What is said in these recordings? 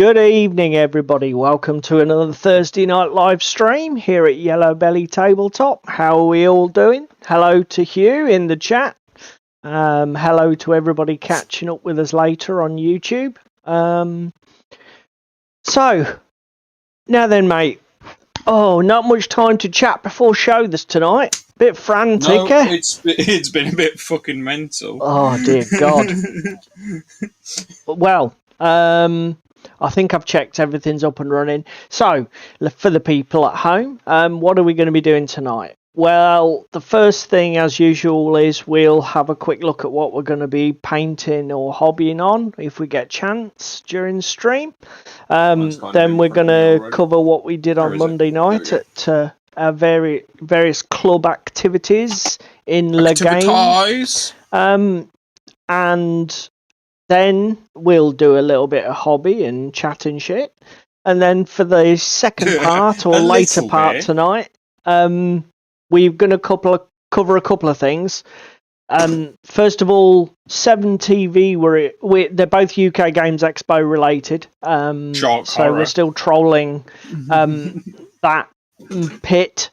Good evening, everybody. Welcome to another Thursday night live stream here at Yellow Belly Tabletop. How are we all doing? Hello to Hugh in the chat. Hello to everybody catching up with us later on YouTube. So, now then, mate. Oh, not much time to chat before show this tonight. Bit frantic, No, eh? it's been a bit fucking mental. Oh, dear God. Well, I think I've checked everything's up and running. So, for the people at home, what are we going to be doing tonight? Well, the first thing, as usual, is we'll have a quick look at what we're going to be painting or hobbying on if we get chance during the stream. Then we're going to cover what we did on Monday night at various club activities in the game. And then we'll do a little bit of hobby and chat and shit. And then for the second part or later part tonight, we're going to cover a couple of things. First of all, 7TV, they're both UK Games Expo related. So we're still trolling that pit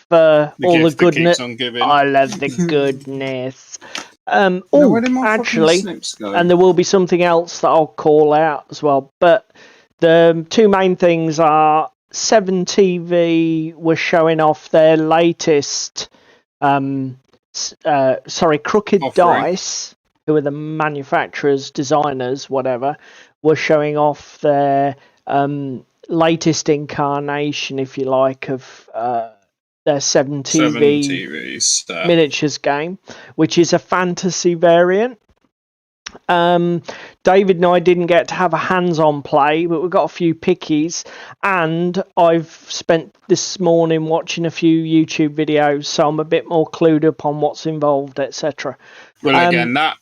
for all the goodness. I love the goodness. Actually, and there will be something else that I'll call out as well. But the two main things are 7TV were showing off their latest, Crooked Dice, who are the manufacturers, designers, whatever, were showing off their latest incarnation, if you like, of their 7TV miniatures game, which is a fantasy variant. David and I didn't get to have a hands-on play, but we've got a few pickies, and I've spent this morning watching a few YouTube videos, so I'm a bit more clued up on what's involved, etc. Well, again, that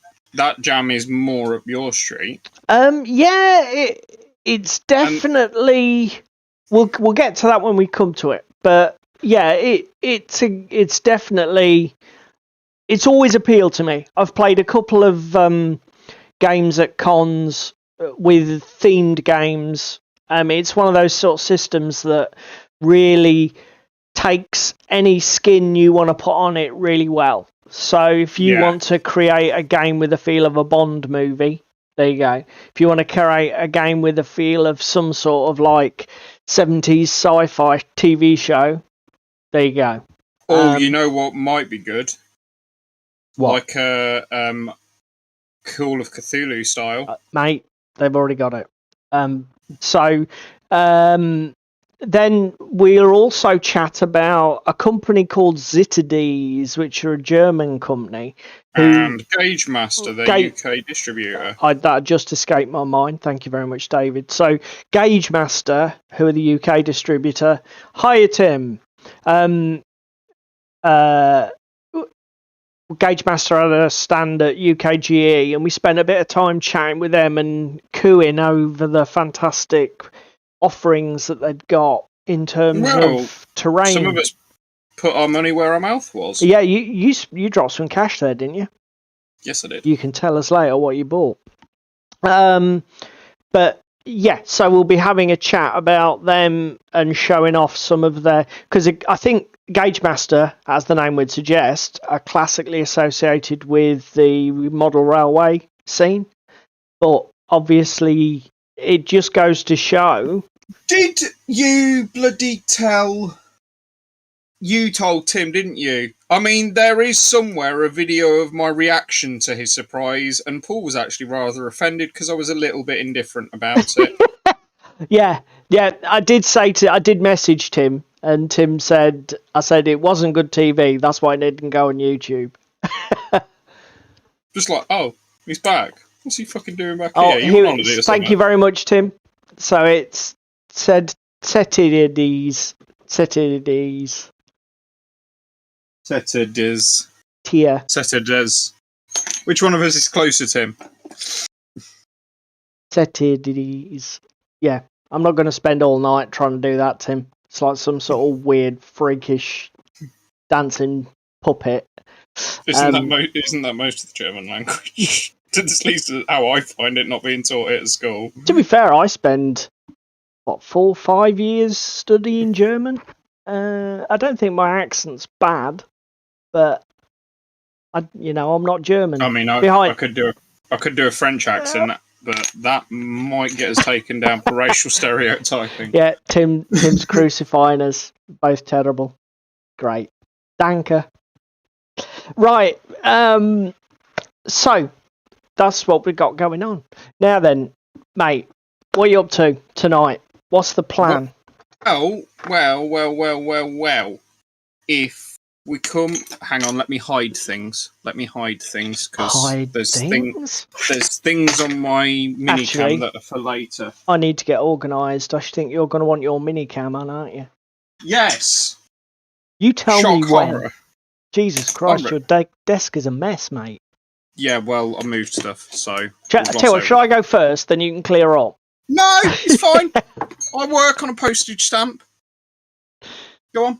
jam is more up your street. It's definitely. We'll get to that when we come to it, but yeah, it's definitely. It's always appealed to me. I've played a couple of games at cons with themed games. It's one of those sort of systems that really takes any skin you want to put on it really well. So if you want to create a game with the feel of a Bond movie, there you go. If you want to create a game with the feel of some sort of like 70s sci-fi TV show, there you go. You know what might be good? What? Like a Call of Cthulhu style. Mate, they've already got it. Then we'll also chat about a company called Ziterdes, which are a German company. And Gaugemaster, their UK distributor. That just escaped my mind. Thank you very much, David. So, Gaugemaster, who are the UK distributor. Hiya, Tim. Gaugemaster had a stand at UKGE, and we spent a bit of time chatting with them and cooing over the fantastic offerings that they'd got in terms of terrain. Some of us put our money where our mouth was. Yeah, you dropped some cash there, didn't you? Yes, I did. You can tell us later what you bought. But yeah, so we'll be having a chat about them and showing off some of their... Because I think Gaugemaster, as the name would suggest, are classically associated with the model railway scene. But obviously, it just goes to show... Did you bloody tell... You told Tim, didn't you? I mean, there is somewhere a video of my reaction to his surprise, and Paul was actually rather offended because I was a little bit indifferent about it. Yeah, I did message Tim, and Tim said, I said it wasn't good TV, that's why it didn't go on YouTube. Just like, oh, he's back. What's he fucking doing back here? You on holiday or something? Thank you very much, Tim. So it's Ziterdes. Which one of us is closer, Tim? Ziterdes. Yeah, I'm not going to spend all night trying to do that, Tim. It's like some sort of weird, freakish dancing puppet. Isn't that most of the German language? At least how I find it, not being taught it at school. To be fair, I spend what, 4 or 5 years studying German. I don't think my accent's bad, but I'm not German. I mean, I could do a French accent, but that might get us taken down for racial stereotyping. Yeah, Tim's crucifying us. Both terrible. Great. Danke. Right. So that's what we've got going on. Now then, mate, what are you up to tonight? What's the plan? Oh, well. If we come... Hang on, let me hide things. Because there's things on my minicam that are for later. I need to get organised. I think you're going to want your minicam on, aren't you? Yes. You tell me when. Horror. Jesus Christ, your desk is a mess, mate. Yeah, well, I moved stuff, so... Tell you what, shall I go first, then you can clear up? No, it's fine. I work on a postage stamp. Go on.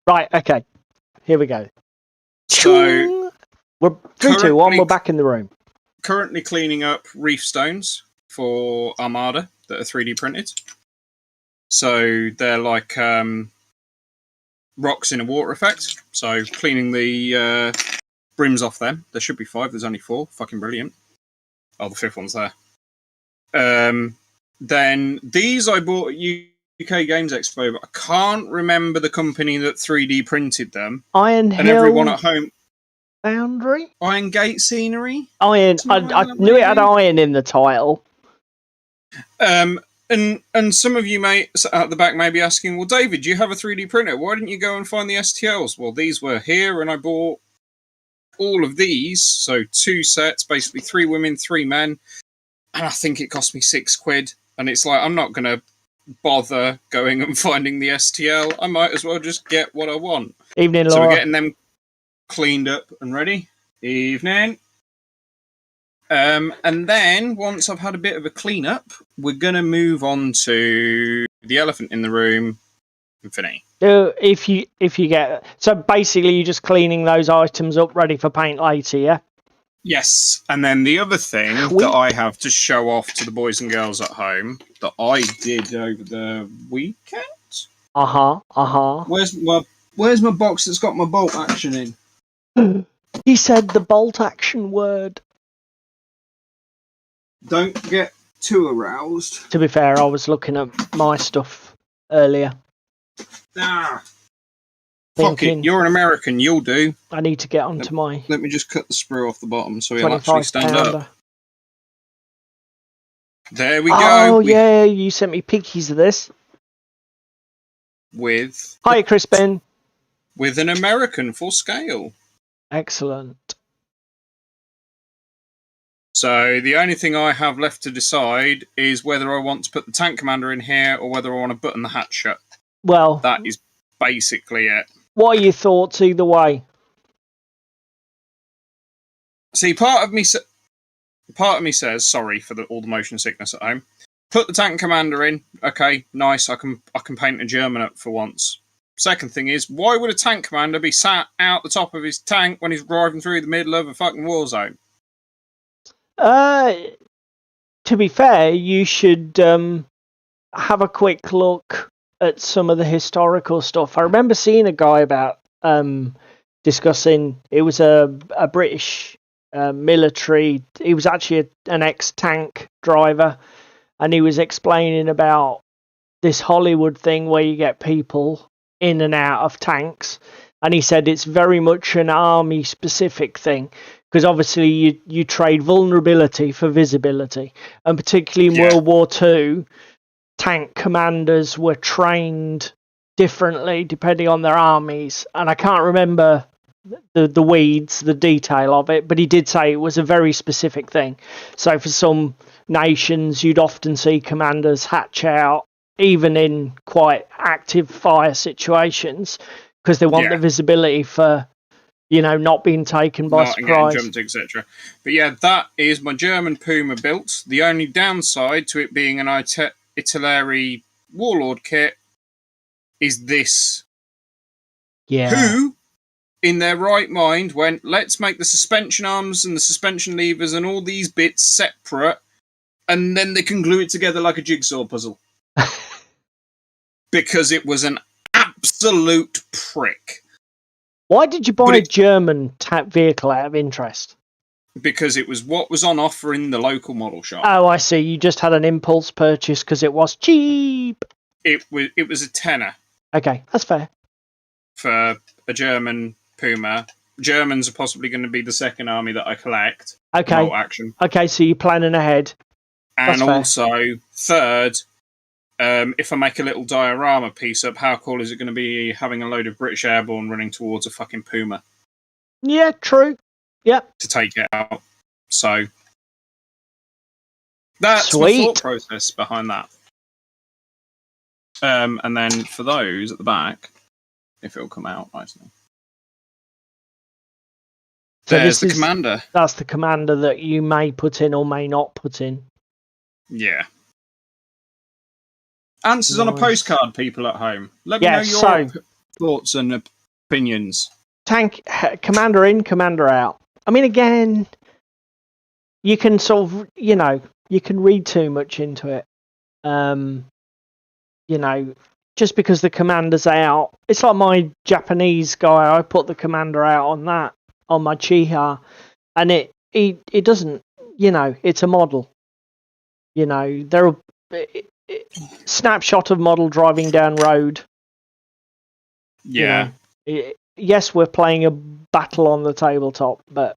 Right, okay. Here we go. So, we're 3, 2, 1, we're back in the room. Currently cleaning up reef stones for Armada that are 3D printed. So, they're like rocks in a water effect. So, cleaning the brims off them. There should be 5, there's only 4. Fucking brilliant. Oh, the 5th one's there. Then these I bought at UK Games Expo, but I can't remember the company that 3D printed them. Iron Hill. And everyone at home. Foundry? Iron Gate Scenery? Iron. I knew it had iron in the title. And some of you at the back may be asking, well, David, you have a 3D printer. Why didn't you go and find the STLs? Well, these were here, and I bought all of these. So 2 sets, basically 3 women, 3 men. And I think it cost me £6. And it's like, I'm not going to bother going and finding the STL. I might as well just get what I want. Evening, Laura. So we're getting them cleaned up and ready. Evening. And then, once I've had a bit of a clean up, we're going to move on to the elephant in the room, Infinity. If you get... So basically you're just cleaning those items up ready for paint later, yeah? Yes, and then the other thing that I have to show off to the boys and girls at home that I did over the weekend. Where's my box that's got my bolt action in? He said the bolt action word. Don't get too aroused. To be fair, I was looking at my stuff earlier. Fuck it, you're an American, you'll do. I need to get onto my... Let me just cut the sprue off the bottom so he'll actually stand up. There we go. Oh, yeah, you sent me pickies of this. Hi, Crispin. With an American full scale. Excellent. So the only thing I have left to decide is whether I want to put the tank commander in here or whether I want to button the hatch shut. Well... That is basically it. What are your thoughts either way? See, part of me says, sorry for all the motion sickness at home. Put the tank commander in. Okay, nice. I can paint a German up for once. Second thing is, why would a tank commander be sat out the top of his tank when he's driving through the middle of a fucking war zone? To be fair, you should have a quick look at some of the historical stuff. I remember seeing a guy about discussing, it was a British military, he was actually an ex-tank driver, and he was explaining about this Hollywood thing where you get people in and out of tanks, and he said it's very much an army specific thing, because obviously you trade vulnerability for visibility, and particularly in World War II, tank commanders were trained differently depending on their armies, and I can't remember the weeds, the detail of it, but he did say it was a very specific thing. So for some nations, you'd often see commanders hatch out, even in quite active fire situations, because they want the visibility for, not being taken by surprise. Jumped, etc. But yeah, that is my German Puma built. The only downside to it being an Italeri Warlord kit is this. Yeah. Who, in their right mind, went, let's make the suspension arms and the suspension levers and all these bits separate, and then they can glue it together like a jigsaw puzzle. because it was an absolute prick. Why did you buy a German vehicle out of interest? Because it was what was on offer in the local model shop. Oh, I see. You just had an impulse purchase because it was cheap. It was a tenner. Okay, that's fair. For a German Puma. Germans are possibly going to be the second army that I collect. Okay. Action. Okay, so you're planning ahead. And also, third, if I make a little diorama piece up, how cool is it going to be having a load of British Airborne running towards a fucking Puma? Yeah, true. Yep. To take it out. So, that's Sweet. my thought process behind that. And then for those at the back, if it'll come out nicely. So there's the commander. That's the commander that you may put in or may not put in. Yeah. Answers on a postcard, people at home. Let me know your thoughts and opinions. Commander in, commander out. I mean, again, you can sort of, you can read too much into it. Just because the commander's out. It's like my Japanese guy. I put the commander out on that, on my Chiha. And it doesn't, it's a model. There are snapshot of model driving down road. Yeah. Yes, we're playing a battle on the tabletop, but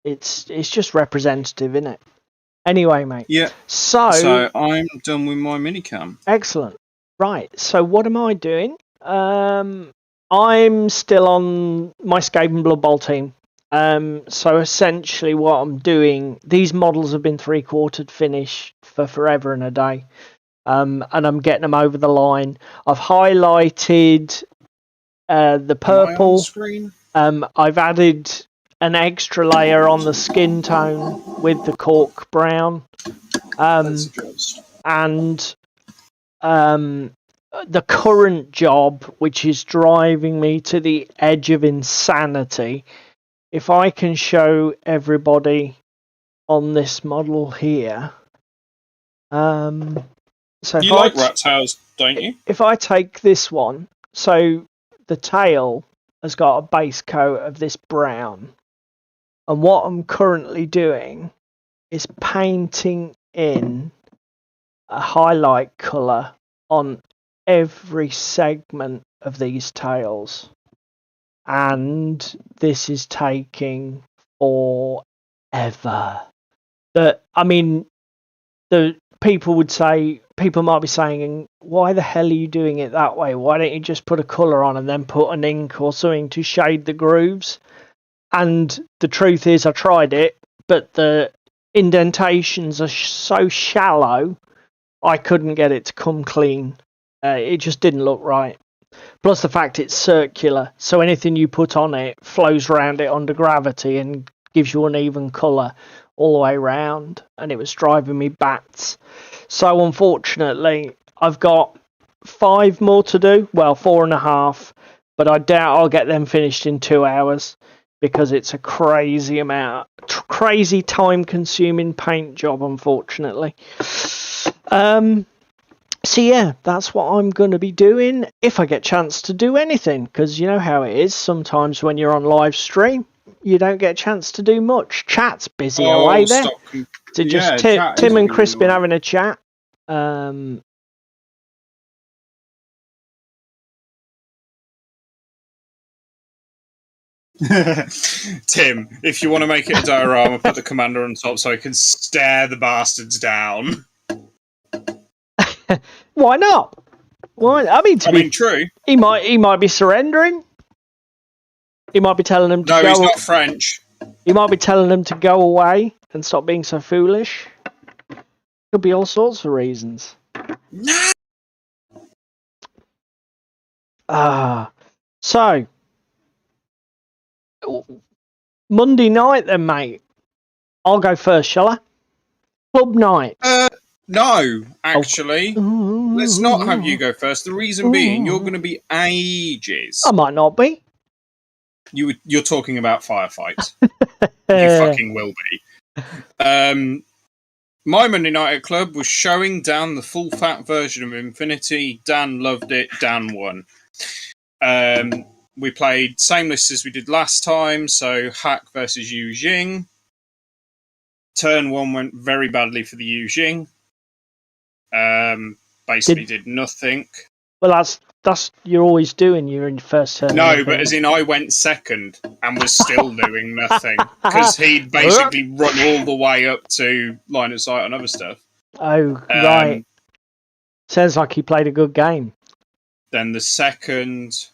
it's just representative, isn't it? Anyway, mate. Yeah. So I'm done with my minicam. Excellent. Right. So what am I doing? I'm still on my Scape and Blood Bowl team. So essentially what I'm doing, these models have been 3/4 finished for forever and a day. And I'm getting them over the line. I've highlighted the purple. Screen? I've added an extra layer on the skin tone with the cork brown. And the current job, which is driving me to the edge of insanity, if I can show everybody on this model here. So you like rat tails, don't you? If I take this one, so the tail has got a base coat of this brown. And what I'm currently doing is painting in a highlight colour on every segment of these tails. And this is taking forever. The people might be saying, why the hell are you doing it that way? Why don't you just put a colour on and then put an ink or something to shade the grooves? And the truth is, I tried it, but the indentations are so shallow, I couldn't get it to come clean. It just didn't look right. Plus the fact it's circular, so anything you put on it flows around it under gravity and gives you an even colour all the way around, and it was driving me bats. So unfortunately, I've got 5 more to do, well 4.5, but I doubt I'll get them finished in 2 hours because it's a crazy time-consuming paint job, unfortunately. So yeah, that's what I'm going to be doing if I get a chance to do anything, because you know how it is. Sometimes when you're on live stream, you don't get a chance to do much. Chat's busy away there. So just Tim and Chris been having a chat. Tim, if you want to make it a diorama, put the commander on top so I can stare the bastards down. Why not? Why? I mean, true. He might be surrendering. He might be telling them to go. No, he's not French. He might be telling them to go away and stop being so foolish. Could be all sorts of reasons. No. So Monday night then, mate. I'll go first, shall I? Club night. No, actually. Let's not have you go first. The reason being, you're going to be ages. I might not be. You're talking about Firefight. You fucking will be. My Monday night at club was showing Dan the full fat version of Infinity. Dan loved it. Dan won. We played same list as we did last time, so Hack versus Yu Jing. Turn 1 went very badly for the Yu Jing. Basically did nothing. Well, that's you're always doing. You're in first turn. No, but as in I went second and was still doing nothing because he'd basically run all the way up to line of sight on other stuff. Oh, right. Sounds like he played a good game. Then the second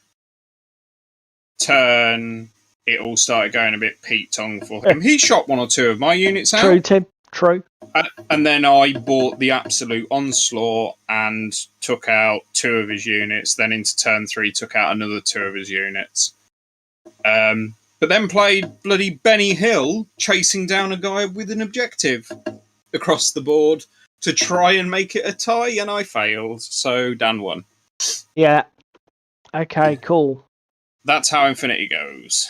turn, it all started going a bit Pete Tong for him. He shot 1 or 2 of my units out. True, Tim. True. And then I bought the absolute onslaught and took out 2 of his units. Then into turn 3, took out another 2 of his units. But then played bloody Benny Hill chasing down a guy with an objective across the board to try and make it a tie, and I failed. So Dan won. Yeah. Okay, cool. That's how Infinity goes.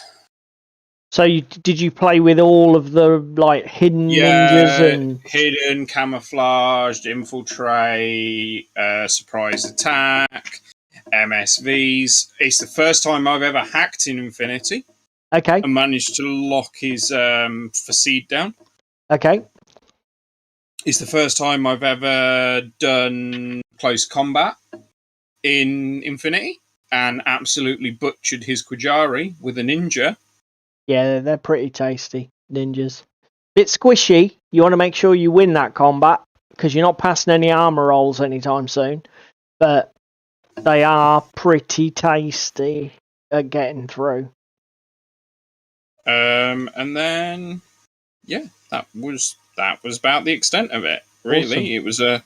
So did you play with all of the hidden ninjas and hidden, camouflaged, infiltrate, surprise attack, MSVs? It's the first time I've ever hacked in Infinity. Okay. And managed to lock his facade down. Okay. It's the first time I've ever done close combat in Infinity and absolutely butchered his Qujari with a ninja. Yeah, they're pretty tasty, ninjas. Bit squishy. You want to make sure you win that combat because you're not passing any armor rolls anytime soon. But they are pretty tasty at getting through. And then, yeah, that was about the extent of it. Really, awesome. It was a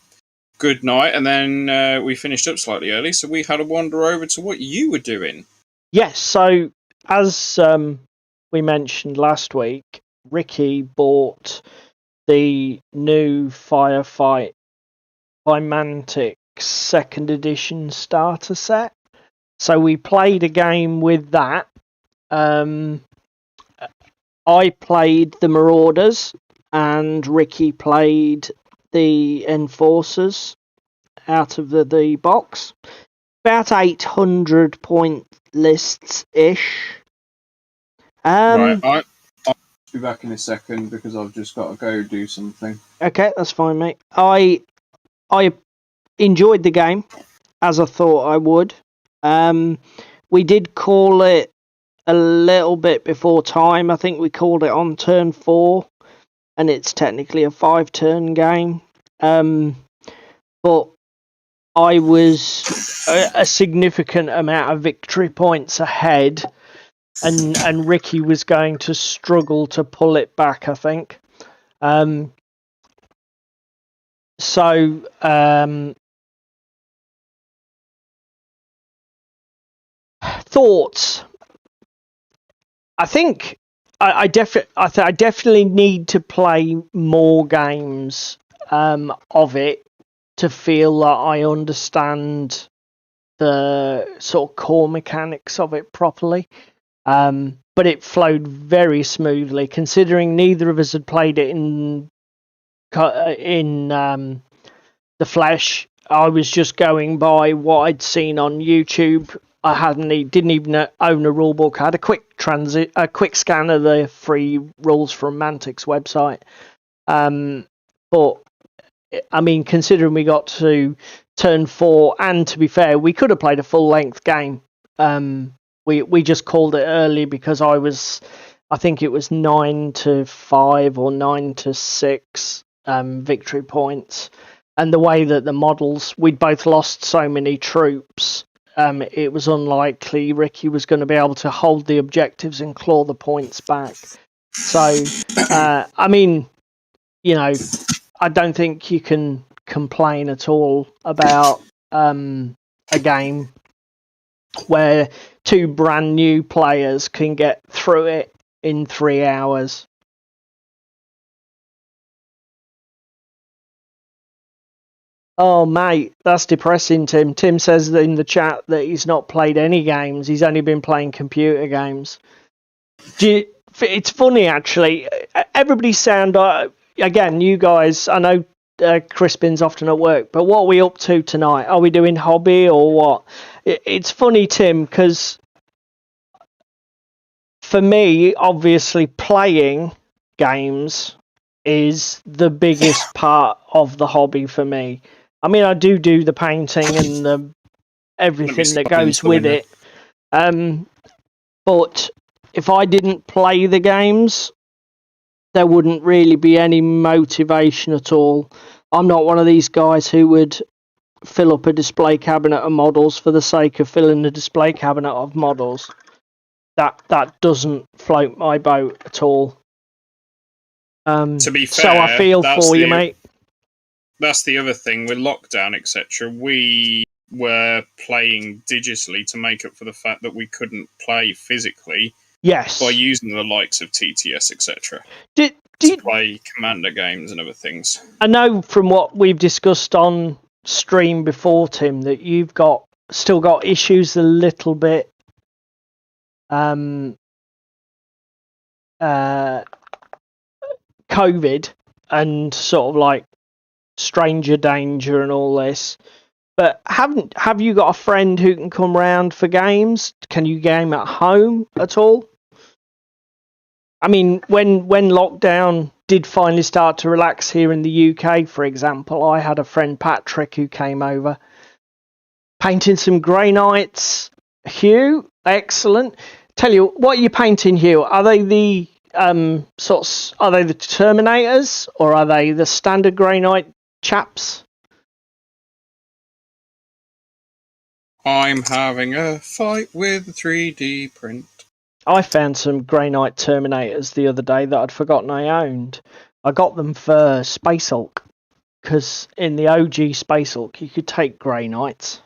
good night, and then we finished up slightly early, so we had to wander over to what you were doing. Yes, so as we mentioned last week, Ricky bought the new Firefight by Mantic 2nd edition starter set. So we played a game with that. I played the Marauders and Ricky played the Enforcers out of the box. About 800 point lists-ish. Right, I'll be back in a second because I've just got to go do something. Okay, that's fine, mate. I enjoyed the game as I thought I would. We did call it a little bit before time. I think we called it on turn 4, and it's technically a 5-turn game. But I was a significant amount of victory points ahead, and Ricky was going to struggle to pull it back, I think. Thoughts. I think I definitely need to play more games of it to feel that I understand the sort of core mechanics of it properly. But it flowed very smoothly, considering neither of us had played it in the flesh. I was just going by what I'd seen on YouTube. I didn't even own a rulebook. I had a quick scan of the free rules from Mantic's website. But I mean, considering we got to turn 4, and to be fair, we could have played a full length game. We just called it early because I think it was 9-5 or 9-6 victory points, and the way that the models, we'd both lost so many troops. It was unlikely Ricky was going to be able to hold the objectives and claw the points back. So, I mean, you know, I don't think you can complain at all about a game where 2 brand new players can get through it in 3 hours. Oh, mate, that's depressing, Tim. Tim says in the chat that he's not played any games. He's only been playing computer games. It's funny, actually. Everybody sound... again, you guys, I know Crispin's often at work, but what are we up to tonight? Are we doing hobby or what? It's funny, Tim, because for me, obviously, playing games is the biggest part of the hobby for me. I mean, I do the painting and everything that goes with it. But if I didn't play the games, there wouldn't really be any motivation at all. I'm not one of these guys who would fill up a display cabinet of models for the sake of filling the display cabinet of models. That doesn't float my boat at all. To be fair, so I feel for you, mate. That's the other thing with lockdown, etc. We were playing digitally to make up for the fact that we couldn't play physically. Yes. By using the likes of TTS, etc. To play Commander games and other things. I know from what we've discussed on stream before, Tim, that you've still got issues a little bit. COVID and sort of like stranger danger and all this. But have you got a friend who can come round for games? Can you game at home at all? I mean, when lockdown did finally start to relax here in the UK, for example, I had a friend Patrick who came over, painting some Grey Knights. Hugh, excellent. Tell you, what are you painting, Hugh? Are they the are they the Terminators or are they the standard Grey Knight chaps? I'm having a fight with a 3D print. I found some Grey Knight Terminators the other day that I'd forgotten I owned. I got them for Space Hulk, because in the OG Space Hulk you could take Grey Knights.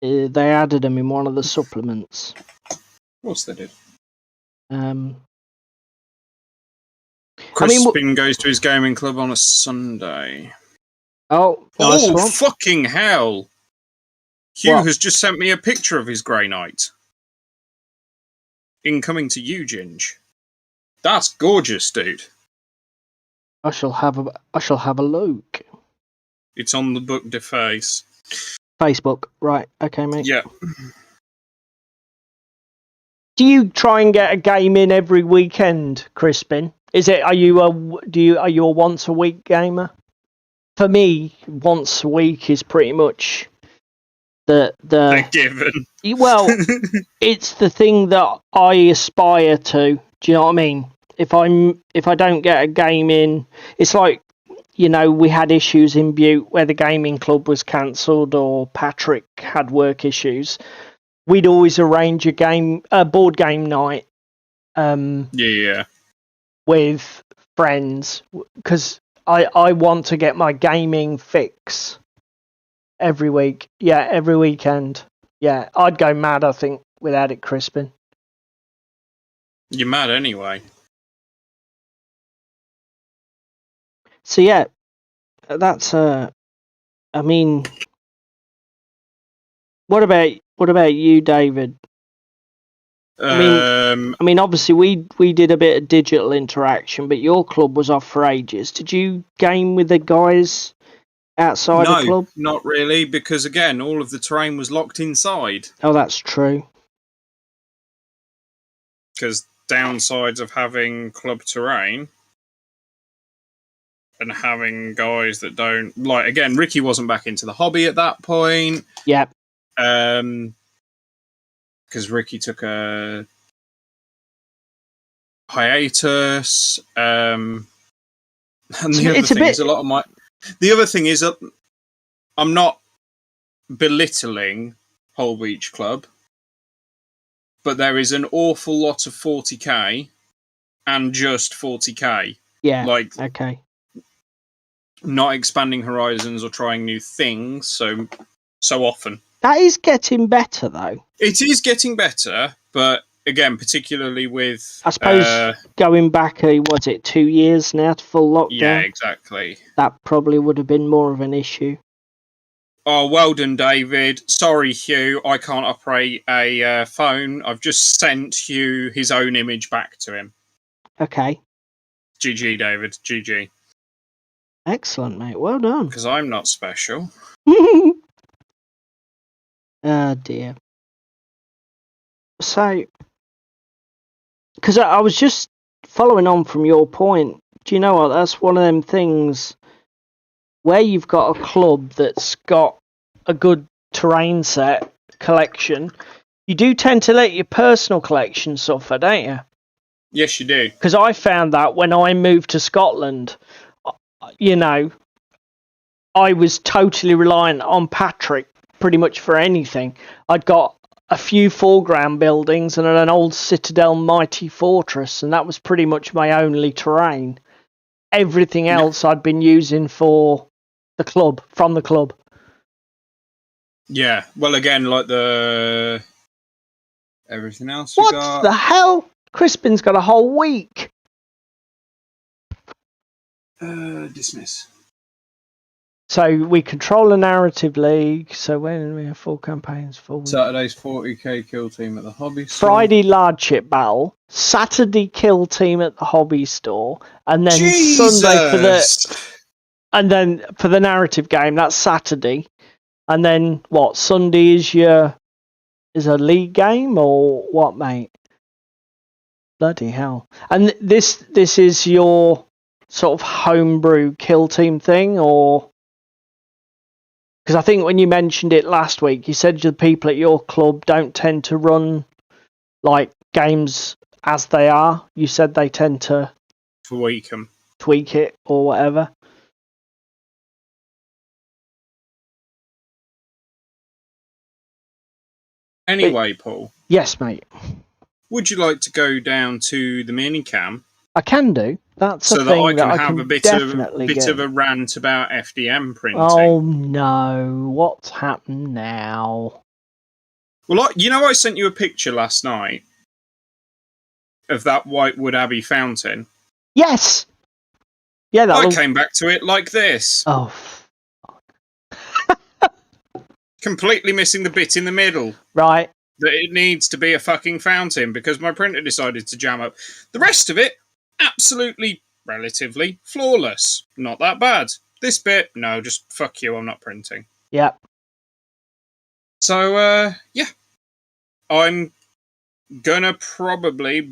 They added them in one of the supplements. Of course they did. Crispin goes to his gaming club on a Sunday. Oh, nice one. Fucking hell! Hugh has just sent me a picture of his Grey Knight. Incoming to you, Ginge. That's gorgeous, dude. I shall have a look. It's on the Book de Face. Facebook, right? Okay, mate. Yeah. Do you try and get a game in every weekend, Crispin? Are you a once a week gamer? For me, once a week is pretty much the given. Well, it's the thing that I aspire to. Do you know what I mean? If I don't get a game in, it's like, we had issues in Butte where the gaming club was cancelled or Patrick had work issues. We'd always arrange a board game night. With friends, because I want to get my gaming fix every week. Yeah, every weekend. Yeah, I'd go mad, I think, without it, Crispin. You're mad anyway. So yeah, that's I mean, what about you, David? I mean, obviously we did a bit of digital interaction, but your club was off for ages. Did you game with the guys outside the club? No, not really, because again, all of the terrain was locked inside. Oh, that's true. Because downsides of having club terrain and having guys that don't like. Again, Ricky wasn't back into the hobby at that point. Yep. Because Ricky took a hiatus. And the other thing is that I'm not belittling Whole Beach Club, but there is an awful lot of 40k and just 40k. Yeah. Okay. Not expanding horizons or trying new things so often. That is getting better, though. It is getting better, but again, particularly with... I suppose going back, was it 2 years now to full lockdown? Yeah, exactly. That probably would have been more of an issue. Oh, well done, David. Sorry, Hugh, I can't operate a phone. I've just sent Hugh his own image back to him. Okay. GG, David. GG. Excellent, mate. Well done. Because I'm not special. Oh, dear. So, because I was just following on from your point, do you know what? That's one of them things where you've got a club that's got a good terrain set collection, you do tend to let your personal collection suffer, don't you? Yes, you do. Because I found that when I moved to Scotland, you know, I was totally reliant on Patrick pretty much for anything. I'd got a few foreground buildings and an old Citadel mighty fortress, and that was pretty much my only terrain. Everything else I'd been using for the club, from the club. Yeah, well, again, like the... Everything else What you got... the hell? Crispin's got a whole week. Dismiss. So we control a narrative league. So when we have 4 campaigns, 4 weeks. Saturday's 40k kill team at the hobby store. Friday Lordship Battle. Saturday kill team at the hobby store, and then Jesus! Sunday for the narrative game. That's Saturday, and then what? Sunday is a league game or what, mate? Bloody hell! And this is your sort of homebrew kill team thing, or? Because I think when you mentioned it last week, you said the people at your club don't tend to run like games as they are. You said they tend to tweak it or whatever. Anyway, Paul. Yes, mate. Would you like to go down to the minicam? I can do. That's so a thing that I can have a bit of a rant about FDM printing. Oh no! What's happened now? Well, I sent you a picture last night of that Whitewood Abbey fountain. Yes. Yeah, I came back to it like this. Oh. Completely missing the bit in the middle. Right. That it needs to be a fucking fountain because my printer decided to jam up. The rest of it, absolutely, relatively flawless. Not that bad. This bit, no, just fuck you, I'm not printing. Yep. So, yeah. I'm gonna probably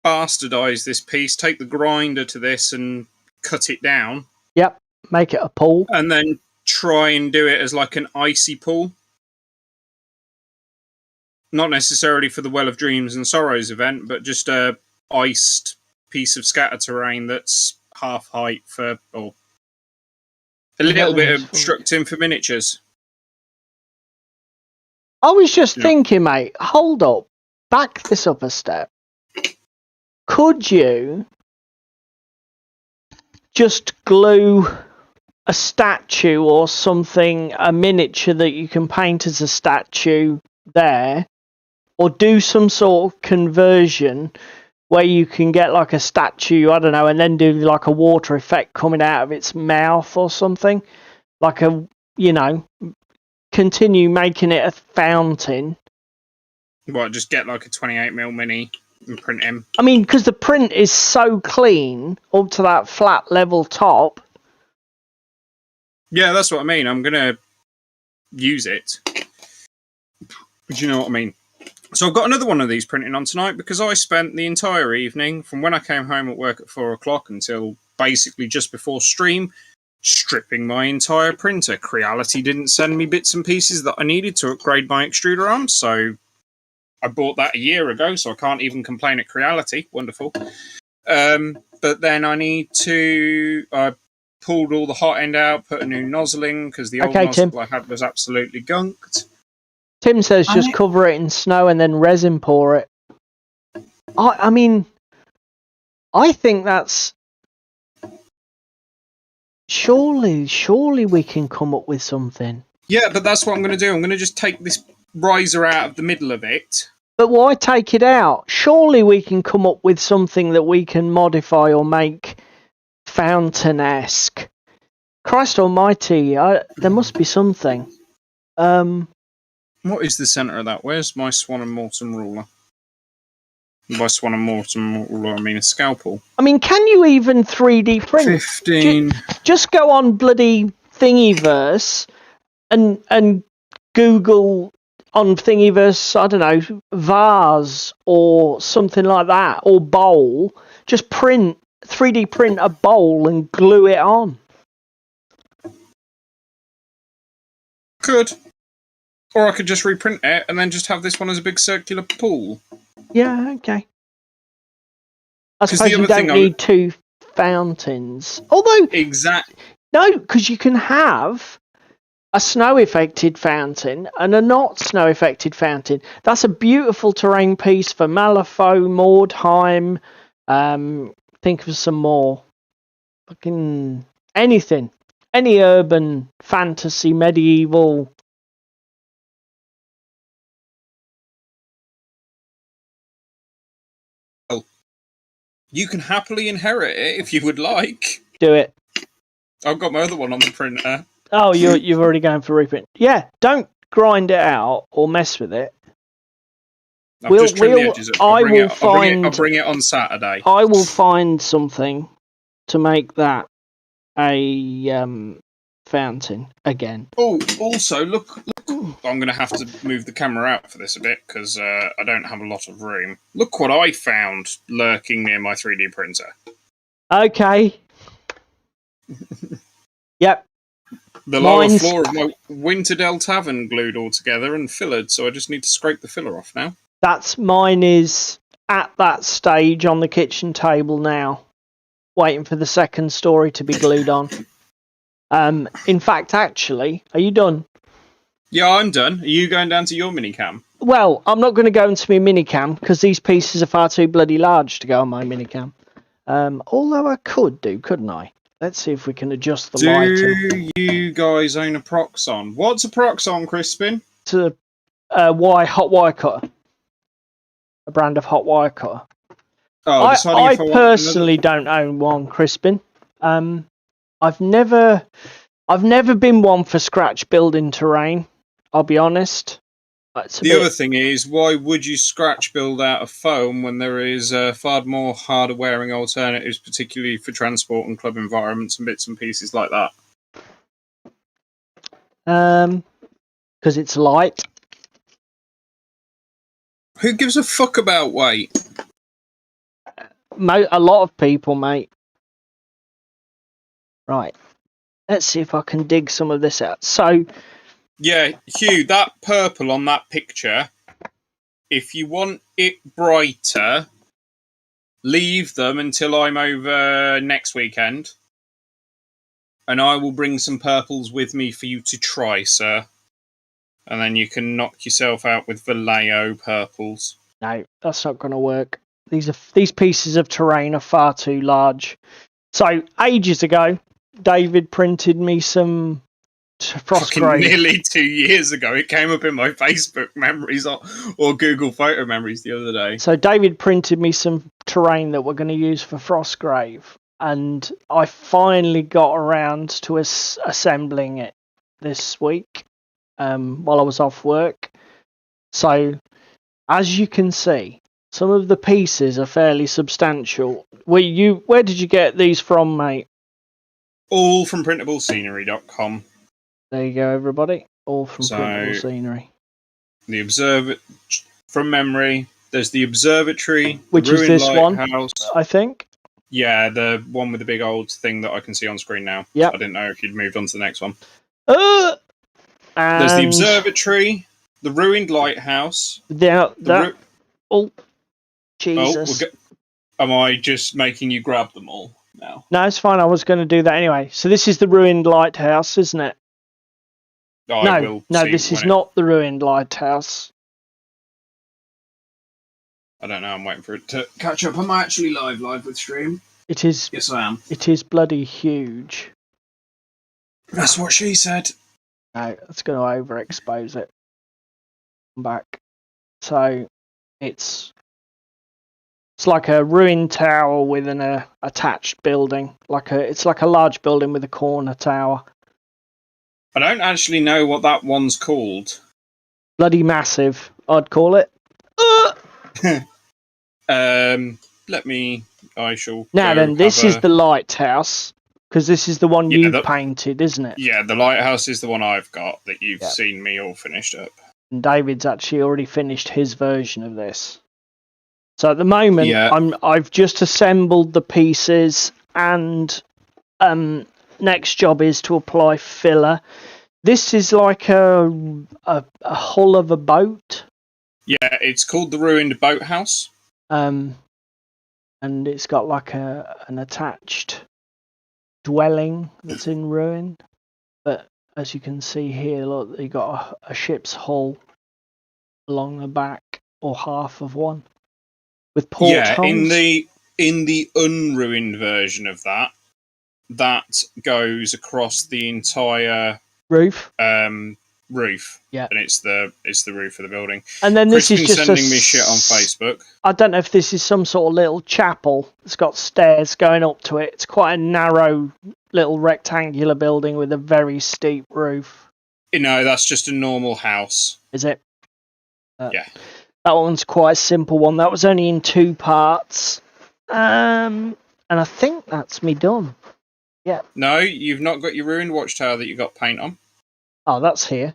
bastardize this piece, take the grinder to this and cut it down. Yep. Make it a pool. And then try and do it as like an icy pool. Not necessarily for the Well of Dreams and Sorrows event, but just a iced piece of scatter terrain that's half height for, or a little bit obstructing for miniatures. I was just thinking, mate, hold up. Back this up a step. Could you just glue a statue or something, a miniature that you can paint as a statue there, or do some sort of conversion where you can get like a statue, I don't know, and then do like a water effect coming out of its mouth or something? Like continue making it a fountain. What, just get like a 28mm mini and print him? I mean, because the print is so clean up to that flat level top. Yeah, that's what I mean. I'm going to use it. But you know what I mean? So I've got another one of these printing on tonight because I spent the entire evening from when I came home at work at 4 o'clock until basically just before stream stripping my entire printer. Creality didn't send me bits and pieces that I needed to upgrade my extruder arms, so I bought that a year ago, so I can't even complain at Creality. Wonderful. But then I pulled all the hot end out, put a new nozzle in because the old nozzle I had was absolutely gunked. Tim says just cover it in snow and then resin pour it. I mean, I think that's... Surely we can come up with something. Yeah, but that's what I'm going to do. I'm going to just take this riser out of the middle of it. But why take it out? Surely we can come up with something that we can modify or make fountain-esque. Christ almighty, there must be something. What is the centre of that? Where's my Swan and Morton ruler? By Swan and Morton, I mean a scalpel. I mean, can you even 3D print? 15. Just go on bloody Thingiverse and Google on Thingiverse, I don't know, vase or something like that, or bowl. Just 3D print a bowl and glue it on. Could. Or I could just reprint it and then just have this one as a big circular pool. Yeah, okay. I suppose you don't need two fountains. Although... No, because you can have a snow-affected fountain and a not snow-affected fountain. That's a beautiful terrain piece for Malifaux, Mordheim. Think of some more. Fucking anything. Any urban, fantasy, medieval... You can happily inherit it if you would like. Do it. I've got my other one on the printer. Oh, you've already gone for reprint. Yeah, don't grind it out or mess with it. I'll just trim the edges up. I'll bring it on Saturday. I will find something to make that a fountain again. Oh, also, look. I'm going to have to move the camera out for this a bit because I don't have a lot of room. Look what I found lurking near my 3D printer. Okay. Yep. The lower floor of my Winterdale Tavern glued all together and fillered, so I just need to scrape the filler off now. Mine is at that stage on the kitchen table now, waiting for the second story to be glued on. In fact, actually, are you done? Yeah, I'm done. Are you going down to your minicam? Well, I'm not going to go into my minicam because these pieces are far too bloody large to go on my minicam. Although I could do, couldn't I? Let's see if we can adjust the lighting. Do you guys own a Proxon? What's a Proxon, Crispin? It's a hot wire cutter. A brand of hot wire cutter. Oh, I personally don't own one, Crispin. I've never been one for scratch building terrain. I'll be honest. The other thing is, why would you scratch build out of foam when there is far more harder wearing alternatives, particularly for transport and club environments and bits and pieces like that? Because it's light. Who gives a fuck about weight? A lot of people, mate. Right. Let's see if I can dig some of this out. So... Yeah, Hugh, that purple on that picture, if you want it brighter, leave them until I'm over next weekend. And I will bring some purples with me for you to try, sir. And then you can knock yourself out with Vallejo purples. No, that's not going to work. These pieces of terrain are far too large. So, ages ago, David printed me some... Fucking nearly 2 years ago. It came up in my Facebook memories or Google photo memories the other day. So David printed me some terrain that we're going to use for Frostgrave, and I finally got around to assembling it this week while I was off work. So as you can see, some of the pieces are fairly substantial. Where did you get these from, mate? All from printablescenery.com. There you go, everybody. All from Printable Scenery. From memory, there's the observatory, which is this lighthouse, one, I think. Yeah, the one with the big old thing that I can see on screen now. Yeah, I didn't know if you'd moved on to the next one. There's the observatory, the ruined lighthouse. Oh, Jesus! Am I just making you grab them all now? No, it's fine. I was going to do that anyway. So this is the ruined lighthouse, isn't it? No, this is not the ruined lighthouse. I don't know. I'm waiting for it to catch up. Am I actually live with stream? It is. Yes, I am. It is bloody huge. That's what she said. No, that's going to overexpose it. Come back. So it's like a ruined tower with an attached building. It's like a large building with a corner tower. I don't actually know what that one's called. Bloody massive, I'd call it. Let me. I shall. Now go then, this have is the lighthouse, because this is the one Yeah, you painted, isn't it? Yeah, the lighthouse is the one I've got that you've Yep. seen me all finished up. And David's actually already finished his version of this. So at the moment, Yeah. I've just assembled the pieces, and next job is to apply filler. This is like a hull of a boat. Yeah, it's called the Ruined Boathouse. And it's got like an attached dwelling that's in ruin. But as you can see here, look, you got a ship's hull along the back, or half of one, with portholes. In the unruined version of that goes across the entire roof. Roof. Yeah, and it's the roof of the building. And then this is just sending me shit on Facebook. I don't know if this is some sort of little chapel. It's got stairs going up to it. It's quite a narrow little rectangular building with a very steep roof. No, that's just a normal house. Is it? Yeah. That one's quite a simple one. That was only in 2 parts. And I think that's me done. Yeah. No, you've not got your ruined watchtower that you got paint on. Oh, that's here.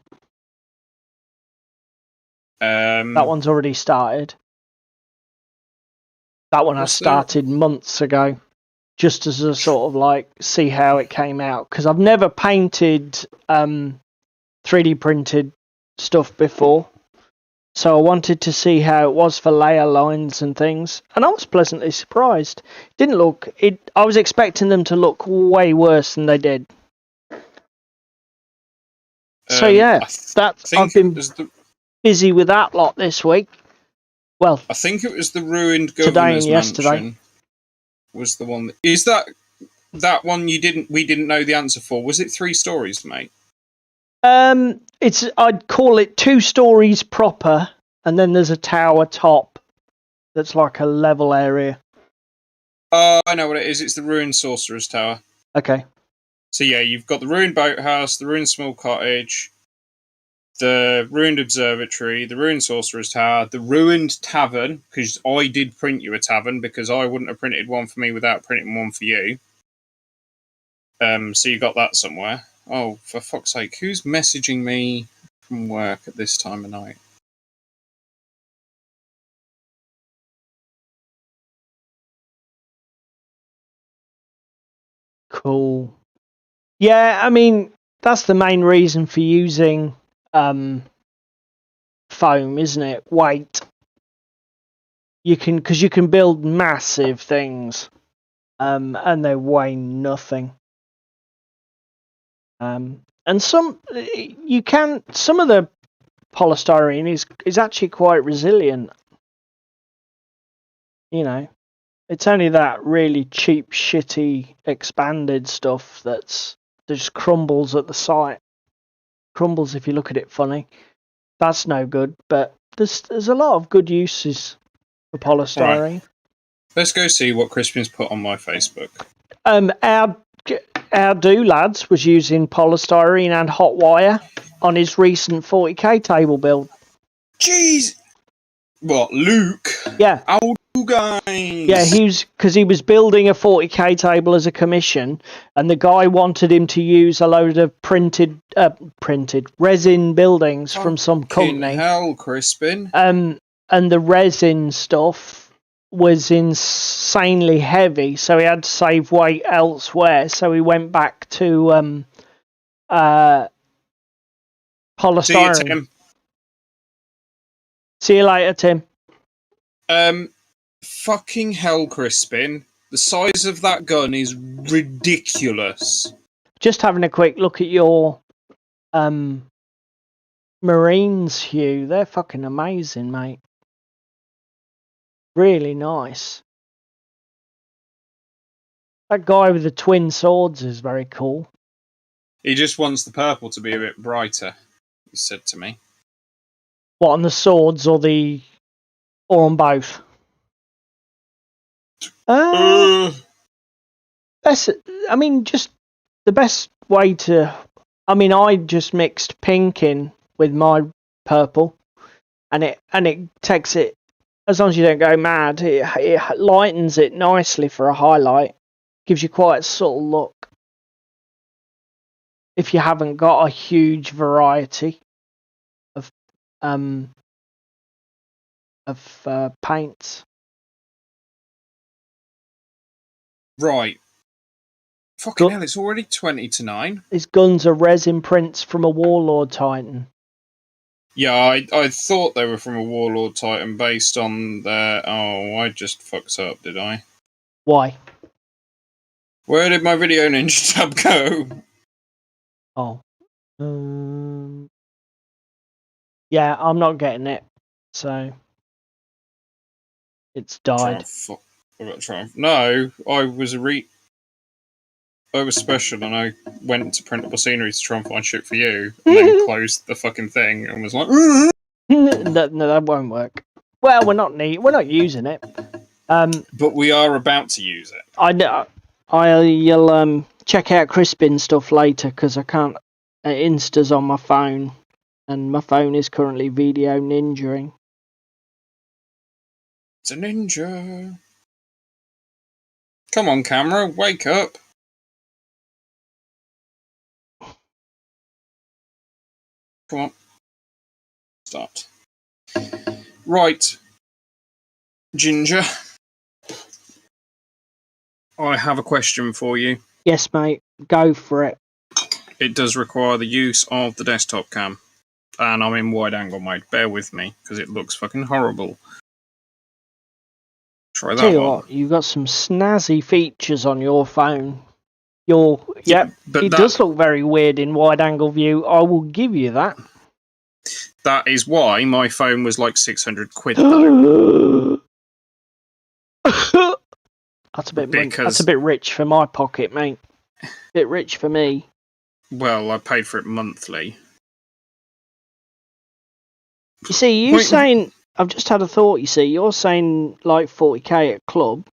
That one's already started. That one I started months ago, just as a sort of like see how it came out, because I've never painted 3D printed stuff before, so I wanted to see how it was for layer lines and things, and I was pleasantly surprised. Didn't look it. I was expecting them to look way worse than they did. So yeah, I've been busy with that lot this week. Well, I think it was the ruined governor's mansion. Was the one? Is that one we didn't know the answer for? Was it 3 stories, mate? I'd call it 2 stories proper, and then there's a tower top that's like a level area. Oh, I know what it is. It's the ruined sorcerer's tower. Okay. So yeah, you've got the ruined boathouse, the ruined small cottage, the ruined observatory, the ruined sorcerer's tower, the ruined tavern, because I did print you a tavern, because I wouldn't have printed one for me without printing one for you. So you got that somewhere. Oh, for fuck's sake, who's messaging me from work at this time of night? Cool. Yeah, I mean, that's the main reason for using foam, isn't it? Weight. Because you can build massive things, and they weigh nothing. And some of the polystyrene is actually quite resilient. You know, it's only that really cheap, shitty, expanded stuff that just crumbles at the sight. Crumbles if you look at it funny. That's no good, but there's a lot of good uses for polystyrene. Right. Let's go see what Crispin's put on my Facebook. Our lads was using polystyrene and hot wire on his recent 40k table build. Jeez! What, Luke? Yeah. Old guys! Yeah, he was building a 40k table as a commission, and the guy wanted him to use a load of printed resin buildings from some company. Hell, Crispin. And the resin stuff was insanely heavy, so he had to save weight elsewhere. So he went back to polystyrene. See you later, Tim. Fucking hell, Crispin. The size of that gun is ridiculous. Just having a quick look at your Marines, Hugh. They're fucking amazing, mate. Really nice. That guy with the twin swords is very cool. He just wants the purple to be a bit brighter, he said to me. What, on the swords or on both? I mean, just the best way to... I mean, I just mixed pink in with my purple, and it takes it As long as you don't go mad, it lightens it nicely for a highlight. Gives you quite a subtle look. If you haven't got a huge variety of paints. Right. Fucking hell, it's already 20 to 9. These guns are resin prints from a Warlord Titan. Yeah, I thought they were from a Warlord Titan based on their... Oh, I just fucked up, did I? Why? Where did my Video Ninja tab go? Oh. Yeah, I'm not getting it. So... It's died. I got to try. No, I was special and I went to printable scenery to try and find shit for you, and then closed the fucking thing and was like, no, that won't work. Well, we're not using it. But we are about to use it. I'll check out Crispin stuff later because I can't. Insta's on my phone, and my phone is currently video ninjaing. It's a ninja. Come on, camera, wake up. Come on. Start. Right. Ginger. I have a question for you. Yes, mate. Go for it. It does require the use of the desktop cam. And I'm in wide angle mode. Bear with me, because it looks fucking horrible. Try that Tell you one. what, you've got some snazzy features on your phone. It does look very weird in wide angle view. I will give you that. That is why my phone was like 600 quid though. That's a bit rich for my pocket, mate. Bit rich for me. Well, I paid for it monthly. You see, saying I've just had a thought. You see, you're saying like 40k at club.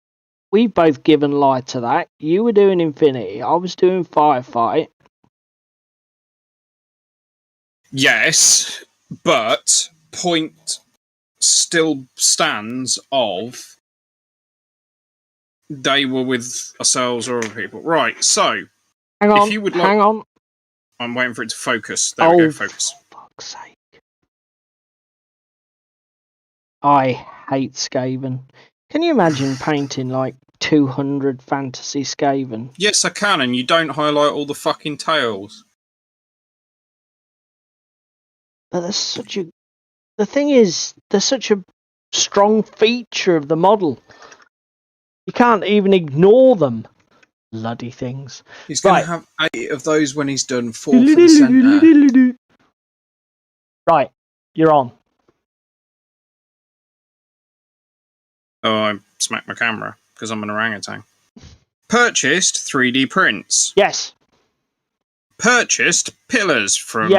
We've both given light to that. You were doing Infinity. I was doing Firefight. Yes, but point still stands of they were with ourselves or other people. Right, so hang on. I'm waiting for it to focus. There we go, focus. For fuck's sake. I hate Skaven. Can you imagine painting like 200 fantasy Skaven? Yes, I can, and you don't highlight all the fucking tails. But the thing is, there's such a strong feature of the model. You can't even ignore them. Bloody things. He's going to have 8 of those when he's done, 4 for the centre. Right, you're on. Oh, I smacked my camera because I'm an orangutan. Purchased 3D prints. Yes. Purchased pillars from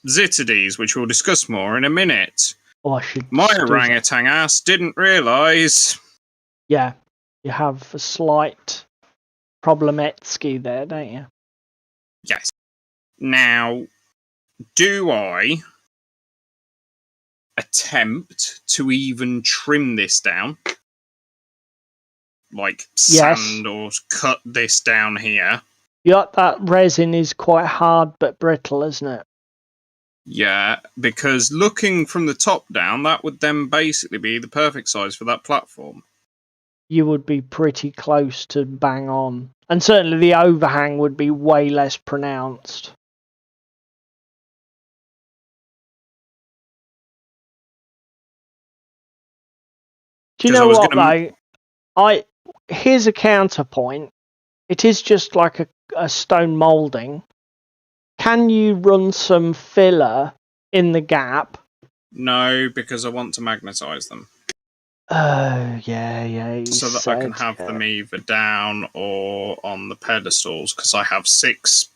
Ziterdes, which we'll discuss more in a minute. Oh, I should. My orangutan ass didn't realise. Yeah, you have a slight problemetsky there, don't you? Yes. Now, do I attempt to even trim this down? Like sand or cut this down here? Yeah, that resin is quite hard but brittle, isn't it? Yeah, because looking from the top down, that would then basically be the perfect size for that platform. You would be pretty close to bang on. And certainly the overhang would be way less pronounced. Do you know what, though? Here's a counterpoint. It is just like a stone moulding. Can you run some filler in the gap? No, because I want to magnetise them. Oh, yeah. So that I can have them either down or on the pedestals, because I have 6